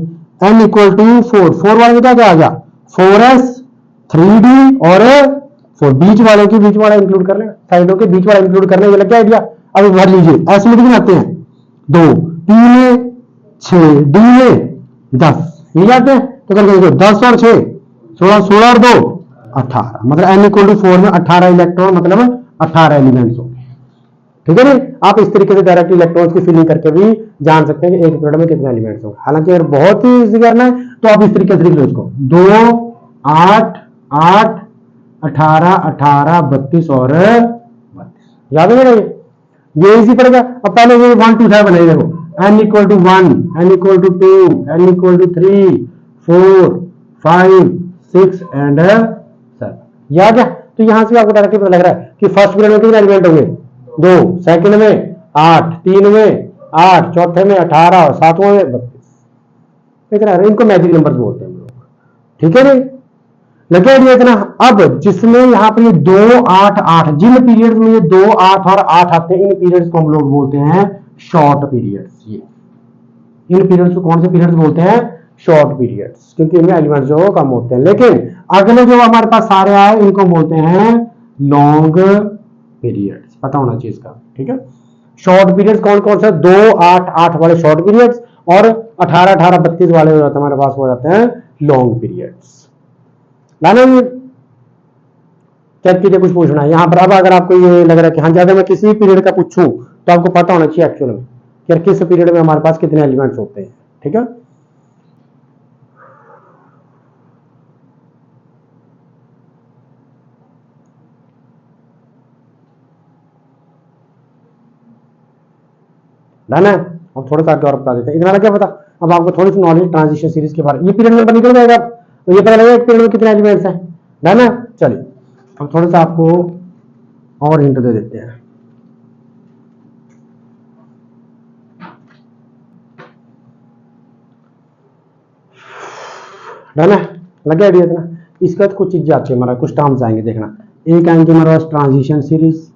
n इक्वल टू 4 वाले में क्या क्या आ गया, 4s 3d और 4, बीच वाला इंक्लूड कर लेना, साइडों के बीच वाला इंक्लूड करने, ये लग गया आइडिया। अब भर लीजिए, s में कितने आते हैं 2, p में 6, d में 10, ये जाते हैं, तो कर देखो 10 और 6 16, 16 और 2 18, मतलब n इक्वल टू 4 में 18 इलेक्ट्रॉन, मतलब 18 एलिमेंट्स होंगे। ठीक है ना, आप इस तरीके से डायरेक्ट इलेक्ट्रॉन्स की फिलिंग करके भी जान सकते हैं कि एक पीरियड में कितने एलिमेंट्स होंगे। हालांकि अगर बहुत ही इजी करना है तो आप इस तरीके से लिख लो इसको, 2 8 8 18 18 32 और 32, याद है ये इजी पड़ेगा। अब पहले ये 1 2 3 बनाइए, देखो n equal to 1, n equal to 2, n equal to 3 4 5 6 and 7, याद है। तो यहां से आपको डायरेक्टली पता लग रहा है कि फर्स्ट पीरियड में कितने एलिमेंट होंगे, 2, सेकंड में 8, 3 में 8, चौथे में 18 और सातवें में 32, इतना इनको मैजिक नंबर्स बोलते हैं हम लोग। ठीक है नी, लगे नहीं इतना। अब जिसमें यहाँ पे 2 8 8, जिन पीरियड्स में ये 2 8 और 8 आते हैं, इन पीरियड्स को हम लोग बोलते हैं शॉर्ट पीरियड्स। ये इन पीरियड्स को कौन से पीरियड्स बोलते हैं, शॉर्ट पीरियड्स, क्योंकि इनमें एलिमेंट्स जो कम होते हैं। लेकिन अगले जो हमारे पास सारे आए इनको बोलते हैं लॉन्ग पीरियड्स, पता होना चाहिए इसका। ठीक है, शॉर्ट पीरियड्स कौन कौन से, 2 8 8 वाले शॉर्ट पीरियड्स और 18 18 32 वाले हो जाते हैं हमारे पास, हो जाते हैं लॉन्ग पीरियड्स। लाना चेक कीजिए, कुछ पूछना है यहाँ पर। अब अगर आपको ये लग रहा है कि हाँ ज्यादा मैं किसी पीरियड का पूछूं तो आपको पता होना चाहिए एक्चुअल में कि किस पीरियड में हमारे पास कितने एलिमेंट्स होते हैं। ठीक है, ना अब थोड़ा सा और बता देते हैं, इतना क्या पता। अब आपको थोड़ी सी नॉलेज ट्रांजिशन सीरीज के बारे में, ये पीरियड नंबर निकल जाएगा, तो ये पता लगेगा एक पीरियड में कितने एलिमेंट्स हैं, ना। चलिए अब थोड़ा सा आपको और हिंट दे देते हैं। ना लगे आइडिया इतना। इसका तो कुछ चीजें आती है हमारा, कुछ टर्म्स आएंगे, देखना। एक आएंगे हमारे पास ट्रांजिशन सीरीज,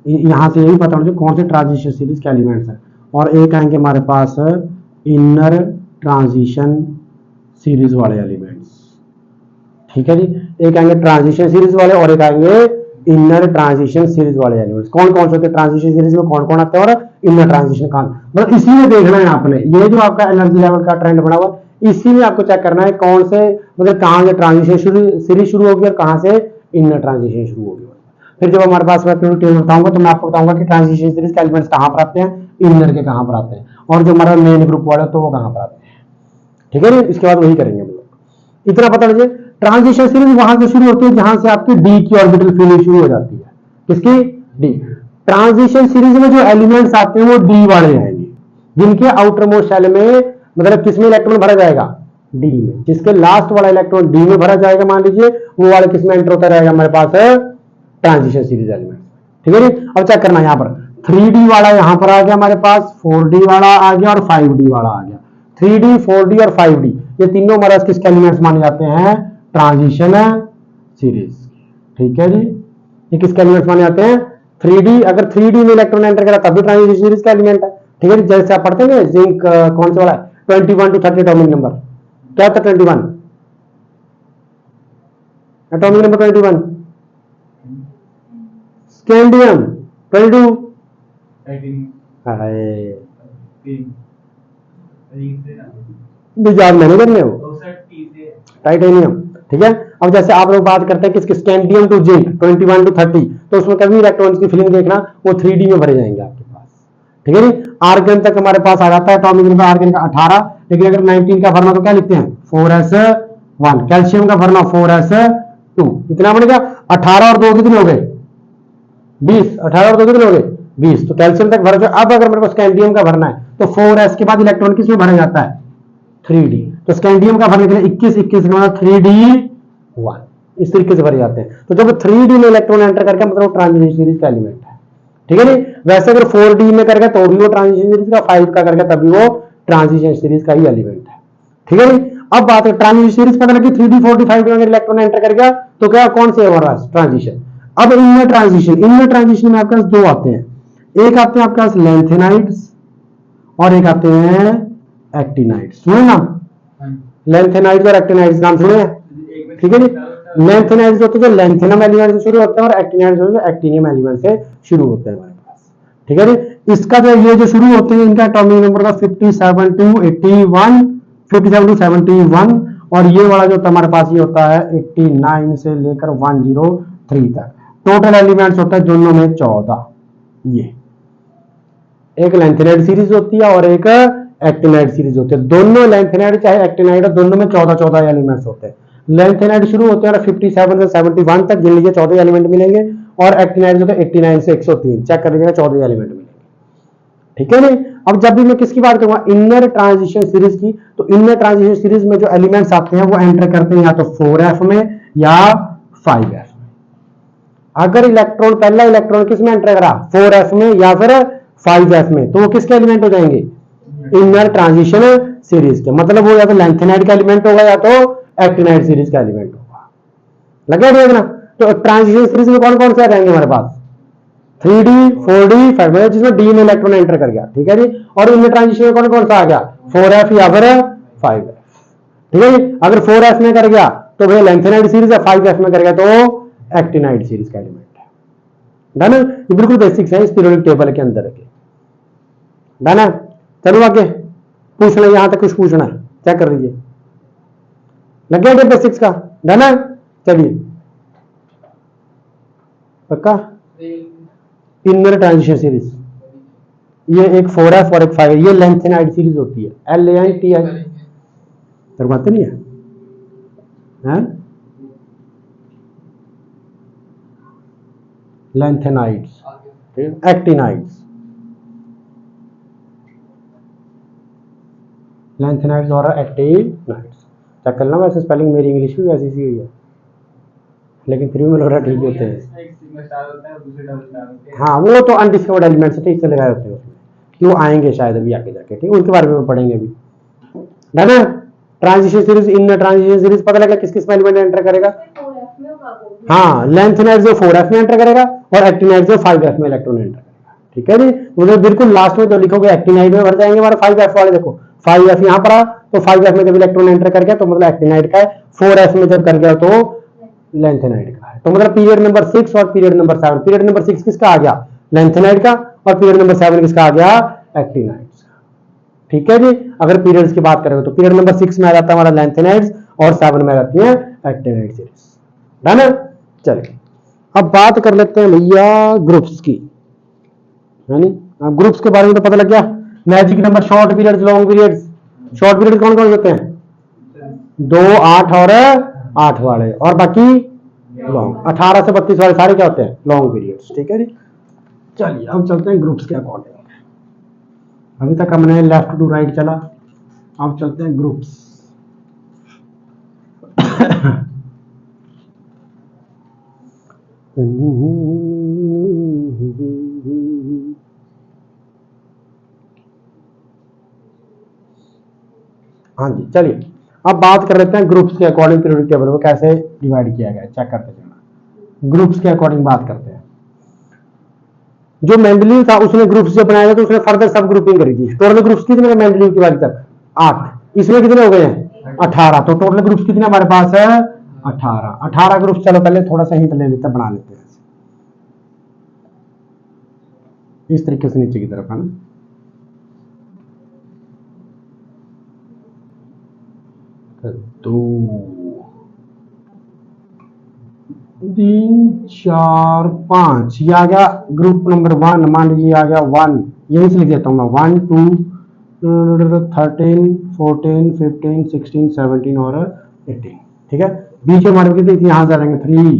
यहां से यही पता होना कौन से ट्रांजिशन सीरीज के एलिमेंट्स हैं। और एक आएंगे हमारे पास इनर ट्रांजिशन सीरीज वाले एलिमेंट्स। ठीक है जी, एक आएंगे ट्रांजिशन सीरीज वाले और एक आएंगे इनर ट्रांजिशन सीरीज वाले एलिमेंट्स। कौन कौन से होते हैं ट्रांजिशन सीरीज में, कौन कौन आते हैं और इनर ट्रांजिशन कौन, मतलब इसी में देखना है आपने। ये जो आपका एनर्जी लेवल का ट्रेंड बना हुआ, इसी में आपको चेक करना है कौन से, मतलब कहां से ट्रांजिशन सीरीज शुरू होगी और कहां से इनर ट्रांजिशन शुरू होगी। फिर जब हमारे पास मैं टेबल बताऊंगा तो मैं आपको बताऊंगा कि ट्रांजिशन सीरीज के एलिमेंट्स कहां पर आते हैं, इनर के कहां पर आते हैं, और जो हमारा मेन ग्रुप वाला तो वो कहां पर आते हैं। ठीक है ना, इसके बाद वही करेंगे हम लोग। इतना पता लीजिए, ट्रांजिशन सीरीज वहां से शुरू होती है जहां से आपकी डी की ऑर्बिटल फिलिंग शुरू हो जाती है। किसकी, डी। ट्रांजिशन सीरीज में जो एलिमेंट्स आते हैं वो डी वाले आएंगे, जिनके आउटर मोस्ट शेल में मतलब किसमें इलेक्ट्रॉन भरा जाएगा, डी में। जिसके लास्ट वाला इलेक्ट्रॉन डी में भरा जाएगा मान लीजिए, वो वाला किस में एंटर होता रहेगा हमारे पास है ट्रांजिशन सीरीज एलिमेंट। ठीक है जी। अब चेक करना यहाँ पर 3D वाला यहाँ पर आ गया हमारे पास, 4D वाला आ गया और 5D वाला आ गया। 3D 4D और 5D ये तीनों हमारे पास किसके एलिमेंट्स माने जाते हैं? Transition series. ठीक है जी, ये किसके एलिमेंट्स माने जाते हैं? 3D। अगर 3D में इलेक्ट्रॉन एंटर करा तब भी ट्रांजिशन सीरीज का एलिमेंट है। ठीक है, जैसे आप पढ़ते हैं जिंक कौन सा वाला है 21 to 30 एटॉमिक नंबर, क्या होता है 21 एटॉमिक नंबर 21? स्कैंडियम 22 याद मैंने करने हो टाइटेनियम। ठीक है, अब जैसे आप लोग बात करते हैं किसके स्कैंडियम टू जिंक 21 to 30, तो उसमें कभी इलेक्ट्रॉन्स की फिलिंग देखना वो 3D में भरे जाएंगे आपके पास। ठीक है जी। आर्गन तक हमारे पास आ जाता है एटॉमिक नंबर आर्गन का 18, लेकिन अगर 19 का भरना तो क्या लिखते हैं 4s1। कैल्शियम का भरना 4s2। इतना बनेगा 18 और 2 कितने हो गए 20, 18 और 2 कितने हो गए 20। तो कैल्शियम तक भर जाए। अब अगर मेरे को स्कैंडियम का भरना है तो 4s के बाद इलेक्ट्रॉन किस में भरा जाता है 3D। तो स्कैंडियम का भरने के लिए 21 21 के बाद 3D1 इस तरीके से भरे जाते हैं। तो जब 3D में इलेक्ट्रॉन एंटर करके मतलब ट्रांजिशन सीरीज का एलिमेंट है। ठीक है नहीं, वैसे अगर 4D में करके तो भी वो ट्रांजिशन सीरीज का, 5 का करके तभी वो ट्रांजिशन सीरीज का ही एलिमेंट है। ठीक है नहीं। अब बात है ट्रांजिशन सीरीज पता लगी 3D 4D 5D में अगर इलेक्ट्रॉन एंटर कर गया तो क्या कौन से हमारे पास ट्रांजिशन। अब इनमें ट्रांजिशन में आपके पास दो आते हैं, एक आते हैं आपके पास लेंथेनाइड्स और एक आते हैं एक्टिनाइड्स। सुने ना, लेंथेनाइड्स और एक्टिनाइड्स नाम सुने? ठीक है जी। लेंथेनाइड्स होते हैं जो लेंथेनम एलिमेंट से शुरू होते हैं और एक्टिनाइड्स जो एक्टिनियम एलिमेंट से शुरू होते हैं हमारे पास। ठीक है जी। इसका जो ये जो शुरू होते हैं इनका एटॉमिक नंबर का 57 to 81, 57 to 71, और ये वाला जो हमारे पास ये होता है 89 से लेकर 103 तक। टोटल एलिमेंट्स होता है दोनों में 14। ये एक लेंथेनाइड सीरीज होती है और एक एक्टिनाइड सीरीज होती है। दोनों लेंथेनाइड चाहे एक्टिनाइड दोनों में 14 एलिमेंट्स होते हैं। लेंथेनाइड शुरू होते हैं 57 से 71 तक, गिन लीजिए 14 एलिमेंट मिलेंगे, और एक्टिनाइड जो है 89 से 103, चेक कर लीजिएगा 14 एलिमेंट मिलेंगे। ठीक है नहीं। अब जब भी मैं किसकी बात करूंगा इनर ट्रांजिशन सीरीज की, तो इनर ट्रांजिशन सीरीज में जो एलिमेंट्स आते हैं वो एंटर करते हैं या तो 4f में या 5f में। अगर इलेक्ट्रॉन पहला इलेक्ट्रॉन किस में एंटर करा 4f में या फिर 5f में, तो वो किसके एलिमेंट हो जाएंगे इनर ट्रांजिशन सीरीज के। मतलब वो या तो लेंथेनाइड का एलिमेंट होगा या तो एक्टिनाइड सीरीज का एलिमेंट होगा। लगे देखना। तो ट्रांजिशन सीरीज में कौन कौन से आ जाएंगे हमारे पास 3D 4D 5D, जिसमें D में इलेक्ट्रॉन एंटर कर गया। ठीक है जी। और इनमें ट्रांजिशन में कौन कौन सा आ गया 4f या फिर 5f। ठीक है जी। अगर 4f में कर गया तो भैया लेंथेनाइड सीरीज है, 5f में कर गया तो एक्टिनाइड सीरीज का एलिमेंट है। डन। ये बिल्कुल बेसिक्स है इस पीरियोडिक टेबल के अंदर के। डन है। चलो आगे पूछना, यहां तक कुछ पूछना है चेक कर लीजिए। लग गया बेसिक्स का? डन है। चलिए पक्का। इनर ट्रांजिशन सीरीज ये एक 4f और एक 5, ये लेंथेनाइड सीरीज होती है LANTI। करवाते नहीं है लेंथेनाइड्स, एक्टिनाइड्स, लेंथेनाइड्स और एक्टिनाइड्स। चेक करना, वैसे स्पेलिंग मेरी इंग्लिश भी वैसी सी हुई है, लेकिन फिर भी मुझे लग रहा है ठीक होते हैं। हाँ वो तो अनडिस्कवर्ड एलिमेंट्स ठीक से लगाए होते हैं उसमें, कि वो आएंगे शायद अभी आगे जाके। ठीक है, उनके बारे में पढ़ेंगे अभी। है ना। ट्रांजिशन सीरीज, इन ट्रांजिशन सीरीज पता लगा किस किस में एलिमेंट एंटर करेगा। हाँ, लेंथेनाइड जो 4f में एंटर करेगा और एक्टिनाइड जो 5f में इलेक्ट्रॉन एंटर करेगा। ठीक है जी। मुझे बिल्कुल लास्ट में तो लिखोगे एक्टिनाइड में भर जाएंगे हमारे 5f वाले। देखो 5f यहाँ पर आ, तो 5f में जब इलेक्ट्रॉन एंटर कर गया तो मतलब एक्टिनाइड का है, 4f में जब कर गया तो लेंथेनाइड का है। तो मतलब पीरियड नंबर 6 और पीरियड नंबर 7, पीरियड नंबर 6 किसका आ गया लेंथेनाइड का, और पीरियड नंबर 7 किसका आ गया एक्टिनाइड का। ठीक है जी। अगर पीरियड्स की बात करेंगे तो पीरियड नंबर 6 में आ जाता है हमारा लेंथेनाइड्स और 7 में आ जाती है एक्टिनाइड सीरीज। है ना। चलिए अब बात कर लेते हैं भैया ग्रुप्स की, है नी। अब ग्रुप्स के बारे में तो पता लग गया। Magic number, short periods, long periods. Short period कौन कौन होते हैं 2, 8 और 8 वाले, और बाकी लॉन्ग 18 से 32 वाले सारे क्या होते हैं लॉन्ग पीरियड्स। ठीक है जी। चलिए अब चलते हैं ग्रुप्स के अकॉर्डिंग। अभी तक हमने लेफ्ट टू राइट चला, अब चलते हैं ग्रुप्स। हाँ जी, चलिए अब बात कर लेते हैं ग्रुप्स के अकॉर्डिंग पीरियोडिक टेबल को कैसे डिवाइड किया गया है, चेक करते चलना। ग्रुप्स के अकॉर्डिंग बात करते हैं। जो मेंडलीव था उसने ग्रुप्स जब बनाया तो उसने फर्दर सब ग्रुपिंग करी थी। टोटल ग्रुप्स कितने मेंडलीव की बात तक 8, इसमें कितने हो गए हैं 18, तो टोटल ग्रुप्स कितने हमारे पास है 18 ग्रुप्स। चलो पहले थोड़ा सा हिंट ले लेते हैं, बना लेते हैं इस तरीके से नीचे की तरफ है ना। तो 3 4 5 ये आ गया ग्रुप नंबर 1, मान लीजिए आ गया 1, यही से लिख देता हूँ मैं 1 2 13 14 15 16 17 और 18, ठीक है। बीच में हमारे कितने यहाँ से आ जाएंगे 3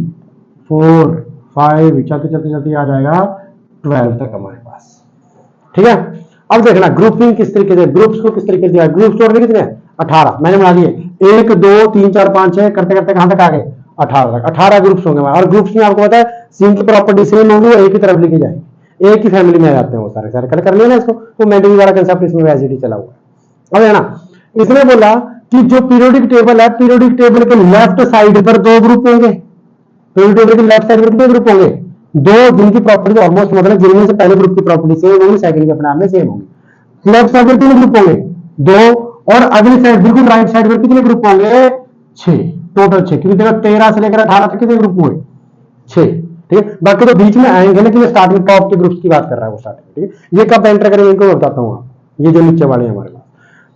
4 5, चलते चलते चलते आ जाएगा 12 तक हमारे पास, ठीक है। अब देखना ग्रुपिंग किस तरीके से, ग्रुप्स को किस तरीके से दिया। ग्रुप्स टोटल कितने 18 मैंने बना दिए, 1 2 3 4 5 6 करते करते कहां तक आ गए 18 तक। 18 ग्रुप्स होंगे और ग्रुप्स में आपको पता है सेम की प्रॉपर्टी सेम होंगी, वो एक ही तरफ लेके जाएंगे, एक ही फैमिली में आ जाते हैं वो सारे सारे। कर लिया ना इसको, तो मेंडली वाला कंसेप्ट इसमें वैसे ही चला हुआ है। अब है ना, इसने बोला कि जो पीरियोडिक टेबल है, पीरियोडिक टेबल के लेफ्ट साइड पर 2 ग्रुप होंगे। पीरियोडिक टेबल के लेफ्ट साइड पर कितने ग्रुप होंगे 2, जिनकी प्रॉपर्टी ऑलमोस्ट मतलब जिनमें से पहले ग्रुप की प्रॉपर्टी सेम होगी, सेकंड की अपने आप में सेम होगी। लेफ्ट साइड पर कितने ग्रुप होंगे 2, और अगली साइड बिल्कुल राइट साइड पर कितने ग्रुप होंगे 6, टोटल 6, क्योंकि देखो 13 से लेकर 18 तक कितने ग्रुप हुए 6, ठीक है। बाकी तो बीच में आएंगे, लेकिन स्टार्टिंग टॉप के ग्रुप्स की बात कर रहा है वो स्टार्टिंग, ठीक है। ये कब एंटर करेंगे इनको बताता हूँ आप, ये जो नीचे वाले हैं हमारे पास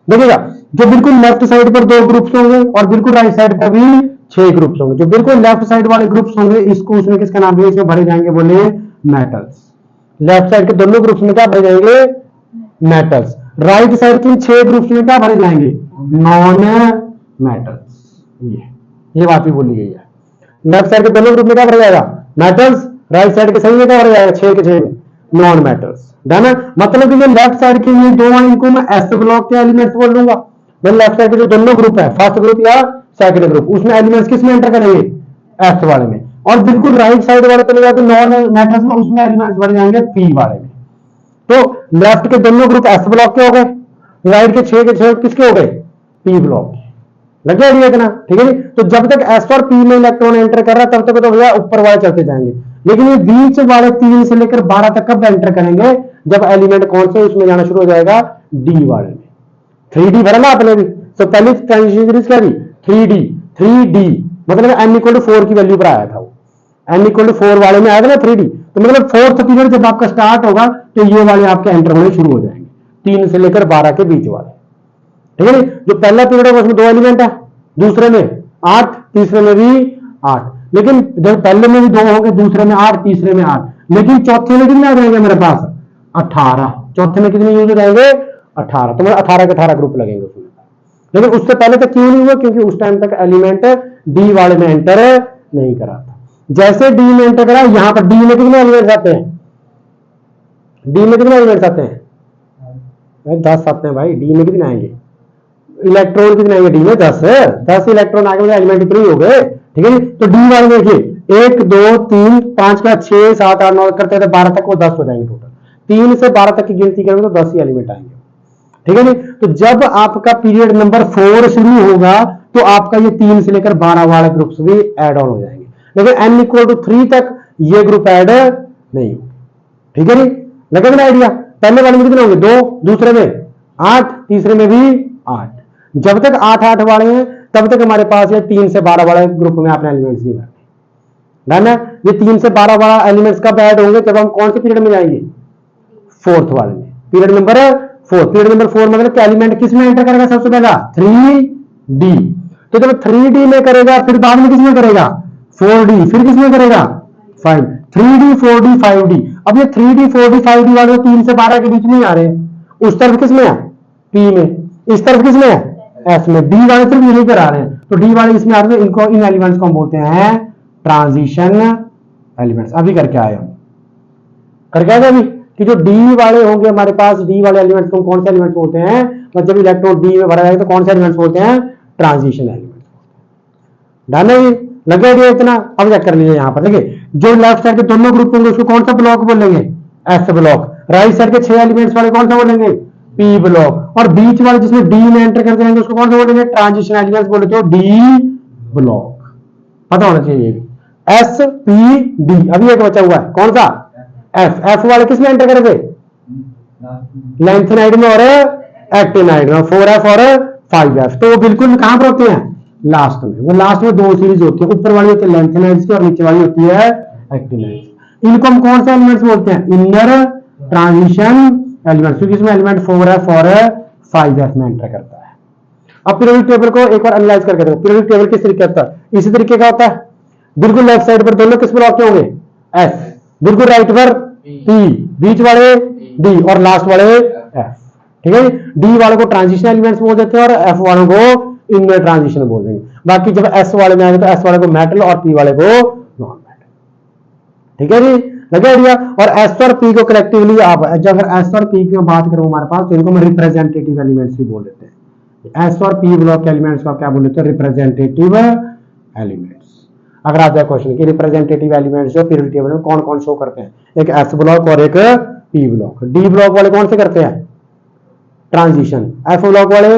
देखिएगा, जो बिल्कुल लेफ्ट साइड पर 2 ग्रुप्स होंगे और बिल्कुल राइट साइड पर भी 6 ग्रुप्स होंगे। जो बिल्कुल लेफ्ट साइड वाले ग्रुप्स होंगे इसको उसमें किसका नाम दिया, इसमें भरे जाएंगे बोले मेटल्स। लेफ्ट साइड के दोनों ग्रुप्स में क्या भरे जाएंगे मेटल्स। राइट साइड के 6 ग्रुप्स में क्या भरे जाएंगे नॉन मेटल्स। ये बात भी बोली गई है। लेफ्ट साइड के दोनों ग्रुप में क्या भरा जाएगा मेटल्स, राइट साइड के सही में क्या भरा जाएगा 6 के 6 नॉन मेटल्स, है ना। मतलब कि लेफ्ट साइड के ये 2 इनको मैं एस ब्लॉक के एलिमेंट्स बोल लूंगा। मैं लेफ्ट साइड के जो दोनों ग्रुप है, फर्स्ट ग्रुप या सेकंड ग्रुप, उसमें एलिमेंट्स किस में एंटर करेंगे एस वाले में। और बिल्कुल राइट साइड वाले चले जाते नॉन मेटल्स में, उसमें एलिमेंट्स बढ़ जाएंगे पी वाले में। तो लेफ्ट के दोनों ग्रुप एस ब्लॉक के हो गए, राइट के 6 किसके हो गए पी ब्लॉक के। लग गया आइडिया इतना, ठीक है जी। तो जब तक एस और पी में इलेक्ट्रॉन एंटर कर रहा है तब तक तो भैया ऊपर वाले चलते जाएंगे, लेकिन ये बीच वाले 3 से लेकर 12 तक कब एंटर करेंगे जब एलिमेंट कौन से उसमें जाना शुरू हो जाएगा डी वाले में। 3D भरा ना आपने भी, तो पहली ट्रांजिशन सीरीज क्या थी 3D मतलब n=4 की वैल्यू पर आया था वो, n=4 वाले में आया था ना 3D। तो मतलब 4th पीरियड जब आपका स्टार्ट होगा तो ये वाले आपके एंटर होने शुरू हो जाएंगे 3 से लेकर 12 के बीच वाले, ठीक है। जो पहला पीरियड है उसमें 2 एलिमेंट है, दूसरे में 8, तीसरे में भी 8, लेकिन जब पहले में भी 2 होंगे, दूसरे में 8, तीसरे में 8, लेकिन चौथे में कितने आ जाएंगे मेरे पास 18। चौथे में कितने यूज हो जाएंगे 18, तो मतलब 18 के 18 ग्रुप लगेंगे उसमें। लेकिन उससे पहले तक क्यों नहीं हुआ, क्योंकि उस टाइम तक एलिमेंट डी वाले में एंटर नहीं करा था। जैसे डी में एंटर करा, यहां पर डी में कितने एलिमेंट्स आते हैं, डी में कितने एलिमेंट्स आते हैं 10 आते हैं भाई। डी में कितने आएंगे इलेक्ट्रॉन, कितने आएंगे डी में 10 इलेक्ट्रॉन आगे एलिमेंट इतने ही हो गए, ठीक है। तो डी वाले देखिए 1 2 3 5 का 6 7 8 9 करते थे 12 तक, वो 10 हो जाएंगे टोटल। 3 से 12 तक की गिनती करेंगे तो 10 ही एलिमेंट आएंगे, ठीक है जी। तो जब आपका पीरियड नंबर 4 शुरू होगा तो आपका ये 3 से लेकर 12 वाले ग्रुप्स भी ऐड ऑन हो जाएंगे, लेकिन n=3 तक ये ग्रुप ऐड नहीं होंगे, ठीक है जी। लगे ना आइडिया। पहले वाले में कितने होंगे 2, दूसरे में 8, तीसरे में भी 8। जब तक 8 वाले हैं तब तक हमारे पास ये 3 से 12 वाले ग्रुप में अपने एलिमेंट्स नहीं भरने। ये 3 से 12 वाला एलिमेंट्स कब ऐड होंगे जब हम कौन से पीरियड में जाएंगे 4th वाले में, पीरियड नंबर 4। पीरियड नंबर 4 मतलब एलिमेंट किस में एंटर करेगा सबसे पहला 3D। तो जब 3D में करेगा फिर बाद में किसमें करेगा 4D, फिर किसमें करेगा 5, 3D 4D 5D। अब ये 3D 4D 5D वाले 3 से 12 के बीच में आ रहे हैं, उस तरफ किसमें है P में, इस तरफ किसमें है S में। D वाले सिर्फ यहीं पर आ रहे हैं, तो D वाले इसमें आ रहे हैं, इनको इन एलिमेंट्स को हम बोलते हैं ट्रांजिशन एलिमेंट्स। अभी करके आए हम, करके आए अभी कि जो डी वाले होंगे हमारे पास, डी वाले एलिमेंट्स को कौन से एलिमेंट्स बोलते हैं, मतलब इलेक्ट्रॉन डी में भरा जाएगा तो कौन से एलिमेंट्स बोलते हैं ट्रांजिशन एलिमेंट्स। डन है, लगे दिया इतना। अब चेक कर लीजिए यहाँ पर देखिए, जो लेफ्ट साइड के दोनों ग्रुप होंगे उसको कौन सा ब्लॉक बोलेंगे, एस ब्लॉक। राइट साइड के 6 एलिमेंट्स वाले कौन सा बोलेंगे, पी ब्लॉक। और बीच वाले जिसमें डी में एंटर करते हैं उसको कौन सा बोलेंगे, ट्रांजिशन एलिमेंट्स बोलते हो, डी ब्लॉक। पता होना चाहिए ये भी, एस पी डी। अभी एक बचा हुआ है कौन सा, एफ। एफ वाले किस में एंटर करे थे, लेंथेनाइड में और एक्टिनाइड में, 4F और 5F। तो वो बिल्कुल कहां पर होते हैं, लास्ट में। वो लास्ट में दो सीरीज होती है, ऊपर वाली होती है लेंथेनाइड्स की और नीचे वाली होती है एक्टिनाइड्स। इनको हम कौन से एलिमेंट्स बोलते हैं, इनर ट्रांजिशन एलिमेंट्स, क्योंकि इसमें एलिमेंट 4F और 5F में एंटर करता है। अब पीरियोडिक टेबल को एक बार एनालाइज करके देखो। पीरियोडिक टेबल किस तरीके का होता है, इसी तरीके का होता है। बिल्कुल लेफ्ट साइड पर दोनों किस ब्लॉक के होंगे, एस। बिल्कुल राइट पर पी, बीच वाले डी और लास्ट वाले एफ। ठीक है, डी वाले को ट्रांजिशन एलिमेंट्स बोल देते हैं और एफ वालों को इनर ट्रांजिशन बोल देंगे। बाकी जब एस वाले में आएंगे तो एस वाले को मेटल और पी वाले को नॉन मेटल। ठीक है जी, लगे आइडिया। और एस और पी को कलेक्टिवली आप जब एस और पी की बात करूं हमारे पास, तो इनको हम रिप्रेजेंटेटिव एलिमेंट्स भी बोल देते हैं। एस और पी ब्लॉक के एलिमेंट्स को क्या बोल देते हैं, रिप्रेजेंटेटिव एलिमेंट्स। अगर आप क्वेश्चन की रिप्रेजेंटेटिव एलिमेंट्स जो पीरियोडिक टेबल में कौन कौन शो करते हैं, एक एस ब्लॉक और एक पी ब्लॉक। डी ब्लॉक वाले कौन से करते हैं, ट्रांजिशन। एफ ब्लॉक वाले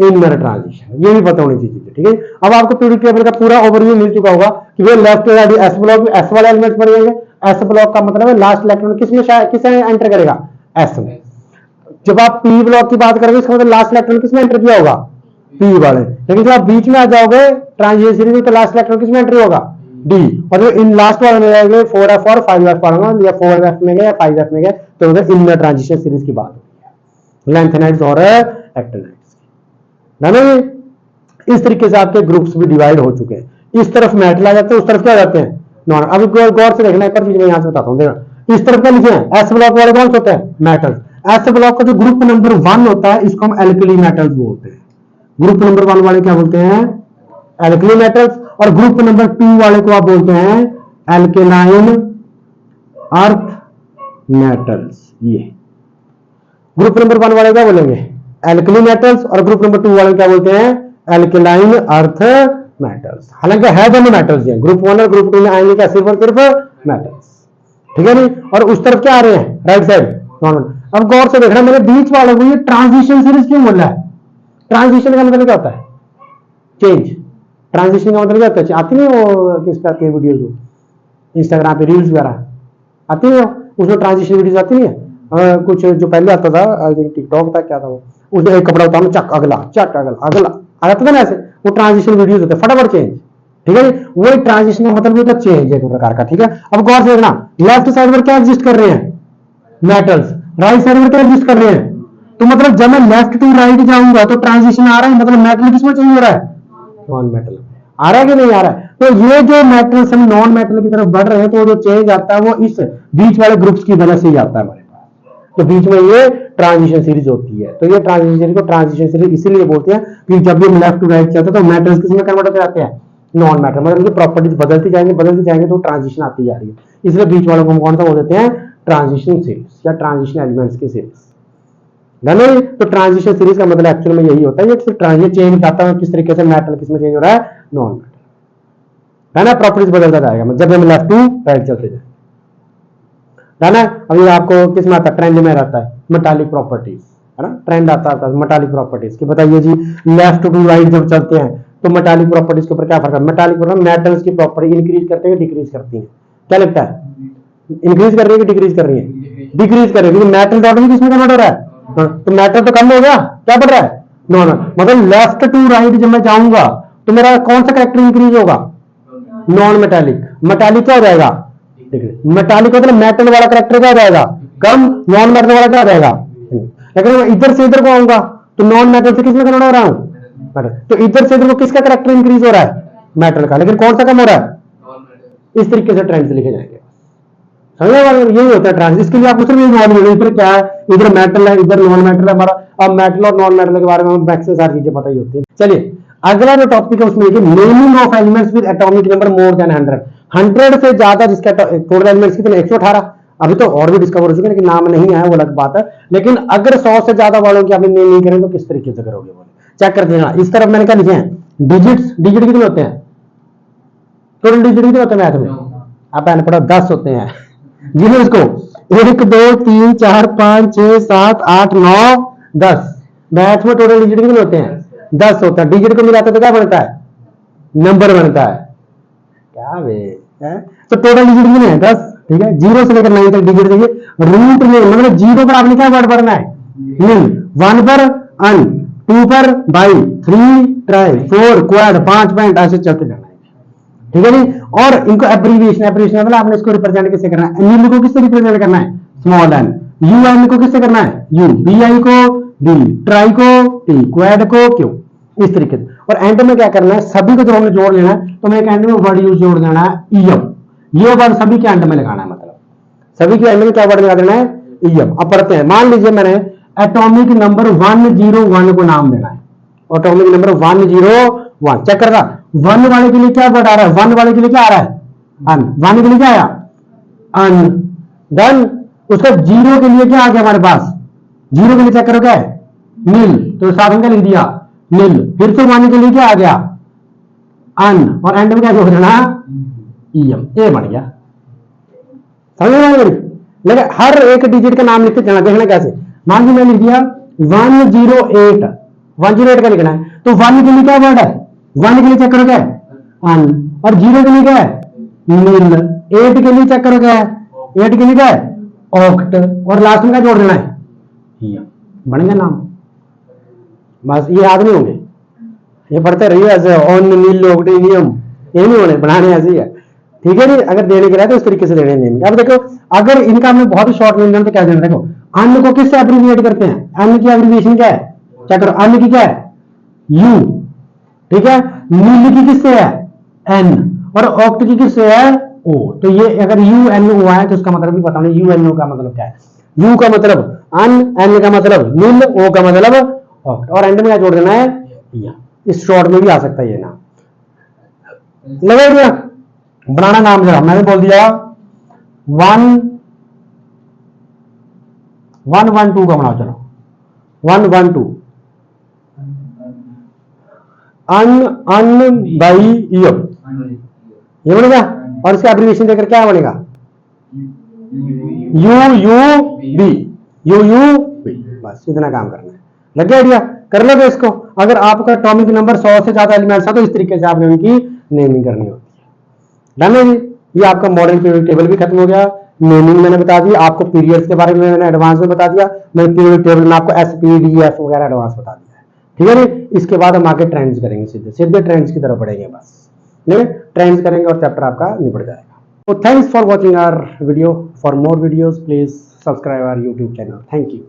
इनर ट्रांजिशन। ये भी पता होनी चाहिए। ठीक है, अब आपको पीरियोडिक टेबल का पूरा ओवरव्यू मिल चुका होगा कि वो लेफ्ट साइड एस ब्लॉक में एस वाले एलिमेंट्स पड़ जाएंगे। एस ब्लॉक का मतलब है लास्ट इलेक्ट्रॉन किस में एंटर करेगा, एस में। जब आप पी ब्लॉक की बात करोगे इसका मतलब लास्ट इलेक्ट्रॉन किस में एंटर किया होगा, पी वाले। लेकिन जब आप बीच में आ जाओगे ट्रांजिशन सीरीज में, तो लास्ट इलेक्ट्रॉन किस में एंट्री होगा, डी। और इन लास्ट वाले में जाएंगे 4F और 5F पढ़ना, या 4F में गए या 5F में गए, तो उधर इनर ट्रांजिशन सीरीज की बात होती है, लेंथेनाइड्स और एक्टिनाइड्स की। इस तरीके से आपके ग्रुप्स भी डिवाइड हो चुके हैं। इस तरफ मेटल आ जाते हैं, उस तरफ क्या जाते हैं, नॉन। अभी गौर से देखना, एक चीज मैं यहां से बताता हूं। देखना इस तरफ क्या लिखे हैं, एस ब्लॉक वाले कौन से होते हैं, मेटल्स। एस ब्लॉक का जो ग्रुप नंबर 1 होता है इसको हम एल्कली मेटल्स बोलते हैं। ग्रुप नंबर 1 वाले क्या बोलते हैं, एल्कली मेटल्स। और ग्रुप नंबर 2 वाले को आप बोलते हैं एल्केलाइन अर्थ मेटल्स। ये ग्रुप नंबर 1 वाले क्या बोलेंगे, एल्कली मेटल्स। और ग्रुप नंबर 2 वाले क्या बोलते हैं, एल्केलाइन अर्थ मेटल्स। हालांकि है दोनों मेटल्स हैं, ग्रुप 1 और ग्रुप 2 में आएंगे क्या, सिर्फ और सिर्फ मेटल्स। ठीक है नहीं। और उस तरफ क्या आ रहे हैं, राइट साइड नॉर्मल। अब गौर से देखना, मैंने बीच वाले को ये ट्रांजिशन सीरीज क्यों बोला है। ट्रांजिशन का मतलब क्या होता है, चेंज। ट्रांजिशन का मतलब क्या होता है, आती नहीं वो किस तरह के वीडियोस, इंस्टाग्राम पे रील्स वगैरह आती है, उसमें ट्रांजिशन वीडियोस आती नहीं है। कुछ जो पहले आता था, आई थिंक टिकटॉक था, क्या था वो, उसमें एक कपड़ा उतारना, चक अगला, चक अगला, अगला आ जाता था ना ऐसे, वो ट्रांजिशन वीडियोस होते हैं, फटाफट चेंज। ठीक है, वो ट्रांजिशन का मतलब होता है चेंज एक प्रकार का। ठीक है, अब गौर से देखना, लेफ्ट साइड पर क्या एग्जिस्ट कर रहे हैं, मेटल्स। राइट साइड पर क्या एग्जिस्ट कर रहे हैं, तो मतलब जब मैं लेफ्ट टू राइट जाऊंगा तो ट्रांजिशन आ रहा है, मतलब मेटल किसमें चेंज हो रहा है, नॉन मेटल आ रहा है कि नहीं आ रहा है। तो ये जो मेटल्स हम नॉन मेटल की तरफ बढ़ रहे हैं, तो जो चेंज आता है वो इस बीच वाले ग्रुप्स की वजह से ही आता है हमारे पास। तो बीच में ये ट्रांजिशन सीरीज होती है। तो ये ट्रांजिशन सीरीज को ट्रांजिशन सीरीज इसीलिए बोलते हैं कि जब भी हम लेफ्ट टू राइट चलते हैं तो मेटल्स किसमें कन्वर्ट होते जाते हैं, नॉन मेटल। मतलब उनकी प्रॉपर्टीज बदलती जाएंगे तो ट्रांजिशन आती जा रही है। इसलिए बीच वालों को हम कौन सा बोल देते हैं, ट्रांजिशन सीरीज या ट्रांजिशन एलिमेंट्स की सीरीज। नहीं, तो ट्रांजिशन सीरीज का मतलब एक्चुअल में यही होता है, ये सिर्फ ट्रांजिशन चेंज आता है किस तरीके से, मेटल किसमें चेंज हो रहा है, नॉन मेटल, है ना। प्रॉपर्टीज बदलता जाएगा जब हम लेफ्ट टू राइट चलते जाए, है ना। अभी आपको किस में आता है, ट्रेंड में रहता है मेटालिक प्रॉपर्टीज, है ना। ट्रेंड आता है मेटालिक प्रॉपर्टीज की। बताइए जी, लेफ्ट टू राइट जब चलते हैं तो मेटालिक प्रॉपर्टीज के ऊपर क्या फर्क है। मेटालिक मेटल्स की प्रॉपर्टी इंक्रीज करते हैं, डिक्रीज करती है, क्या लगता है, इंक्रीज कर रही है कि डिक्रीज कर रही है, डिक्रीज कर रही है, क्योंकि मेटल डॉट किसमें कन्वर्ट हो रहा है, तो मेटल तो कम हो गया, क्या बढ़ रहा है, नॉन। मतलब लेफ्ट टू राइट जब मैं जाऊंगा तो मेरा कौन सा कैरेक्टर इंक्रीज होगा, नॉन मेटालिक। मेटालिक क्या हो जाएगा, मेटालिक मतलब मेटल वाला कैरेक्टर क्या हो जाएगा, कम, नॉन मेटल वाला क्या हो जाएगा। लेकिन मैं इधर से इधर को आऊंगा तो नॉन मेटल से किसमें कन्वर्ट हो रहा हूं, तो इधर से इधर को किसका कैरेक्टर इंक्रीज हो रहा है, मेटल का, लेकिन कौन सा कम हो रहा है। इस तरीके से ट्रेंड्स लिखे जाएंगे, समझे वाले, यही होता है ट्रांस। इसके लिए आपको सिर्फ ये नॉलेज है, इधर क्या है, इधर मेटल है, इधर नॉन मेटल है हमारा। अब मेटल और नॉन मेटल के बारे में मैक्सिमम सारी चीजें पता ही होती है। चलिए अगला जो टॉपिक है उसमें naming of elements with atomic number more than 100 से ज्यादा, जिसका टोटल एलिमेंट्स कितने 118। अभी तो और भी डिस्कवर हो चुके हैं, लेकिन नाम नहीं आया वो अलग बात है। लेकिन अगर 100 से ज्यादा वालों की आपने नेम नहीं करें तो किस तरीके से करोगे, बोले चेक कर देना। इस तरफ मैंने क्या लिखे हैं, डिजिट्स। डिजिट कितने होते हैं टोटल डिजिट कितने होते हैं मैथ में? आप मैंने पढ़ा 10 होते हैं। गिनो इसको 1 2 3 4 5 6 7 8 9 10। मैथ में टोटल डिजिट कितने होते हैं? 10 होता है। डिजिट को मिलाते तो क्या बनता है? नंबर बनता है। क्या वे है? तो टोटल डिजिट कितने हैं? 10। ठीक है, 0 से लेकर 9 तक डिजिट देखिए। रूट में मतलब 0 पर आपने क्या वर्ड पढ़ना है? नील। 1 पर अन, 2 पर बाई, 3 ट्राई, 4 क्वाड, 5 पॉइंट, ऐसे चलते जाना है। ठीक है जी। और इनको एब्रीविएशन मतलब आपने इसको रिप्रेजेंट किससे करना है? नील को किससे रिप्रेजेंट करना है? Small N. यू एन को किससे करना है? यू। बी आई को डी, ट्राई को टी, क्वाड को क्यू, इस तरीके से। और एंड में क्या करना है? सभी को जब हमने जोड़ लेना है तो मैं एंड में वर्ड यूज जोड़ देना है ईएम। ये वर्ड सभी के एंड में लगाना है, मतलब सभी के एंड में क्या वर्ड लगा देना है? ईएम। अब पढ़ते हैं। मान लीजिए मैंने एटॉमिक नंबर 101 को नाम देना है। एटॉमिक नंबर 101 चेक कर रहा 1 वाले के लिए क्या वर्ड आ रहा है? 1 वाले के लिए क्या आ रहा है? अन। 1 के लिए क्या आया? अन। देन उसका 0 के लिए क्या आ गया हमारे पास? 0 के लिए चेक करो क्या है? नील। तो साथ में क्या लिख दिया? नील। फिर से 1 के लिए क्या आ गया? अन। और एंड में क्या जोड़ देना? ईएम। ए बन गया। समझ में आई? लेकिन हर एक डिजिट का नाम लिखते जाना, देखना कैसे। मान लीजिए मैं लिख दिया 108। 108 का लिखना है तो 1 के लिए क्या वर्ड है? 1 के लिए चेक करो क्या है? अन। और 0 के लिए क्या है? नील। 8 के लिए चेक करो क्या है? 8 के लिए क्या है? ऑक्ट। और लास्ट में क्या जोड़ देना है? बन गया नाम। बस ये याद नहीं होंगे, ये पढ़ते रहिए ऐसे ऑन नील ऑक्टेनियम, ये नहीं होने, बनाने ऐसे ही है। ठीक है जी। अगर देने के रहे तो इस तरीके से देने नेम। अब देखो अगर इनका हमने बहुत ही शॉर्ट नेम देना तो क्या देना? देखो अन्न को किससे एब्रीविएट करते हैं? अन्न की एब्रीविएशन क्या है? क्या करो? अन्न की क्या है? यू। ठीक है। नील की किससे है? एन। और ऑक्ट की किससे है? ओ। तो ये अगर यू एन हुआ है तो उसका मतलब भी पता नहीं यू एन ओ का मतलब क्या है। यू का मतलब अन, एन का मतलब नील, ओ का मतलब ऑक्ट, और एंड में क्या जोड़ देना है? या। इस शॉर्ट में भी आ सकता है ये नाम। लगा दिया? बनाना नाम जरा मैंने बोल दिया 112 का बनाओ। चलो 112 अन बाई ईएम, ये बनेगा। और इसका एब्रीविएशन देकर क्या बनेगा? U U B, U U B. बस इतना काम करना है। लग गया आइडिया? कर लोगे इसको। अगर आपका एटॉमिक नंबर 100 से ज्यादा एलिमेंट्स है तो इस तरीके से आपने उनकी नेमिंग करनी होती है। डन है जी। ये आपका मॉडल पीरियड टेबल भी खत्म हो गया। नेमिंग मैंने बता दी आपको। पीरियड्स के बारे में मैंने एडवांस में बता दिया। मैं पीरियड टेबल में आपको एसपीडीएफ वगैरह एडवांस बता दिया है। ठीक है जी। इसके बाद हम आगे ट्रेंड्स करेंगे, सीधे सीधे ट्रेंड्स की तरफ बढ़ेंगे। बस ट्रेंड्स करेंगे और चैप्टर आपका निपट जाएगा। So thanks for watching our video. For more videos, please subscribe our YouTube channel. Thank you.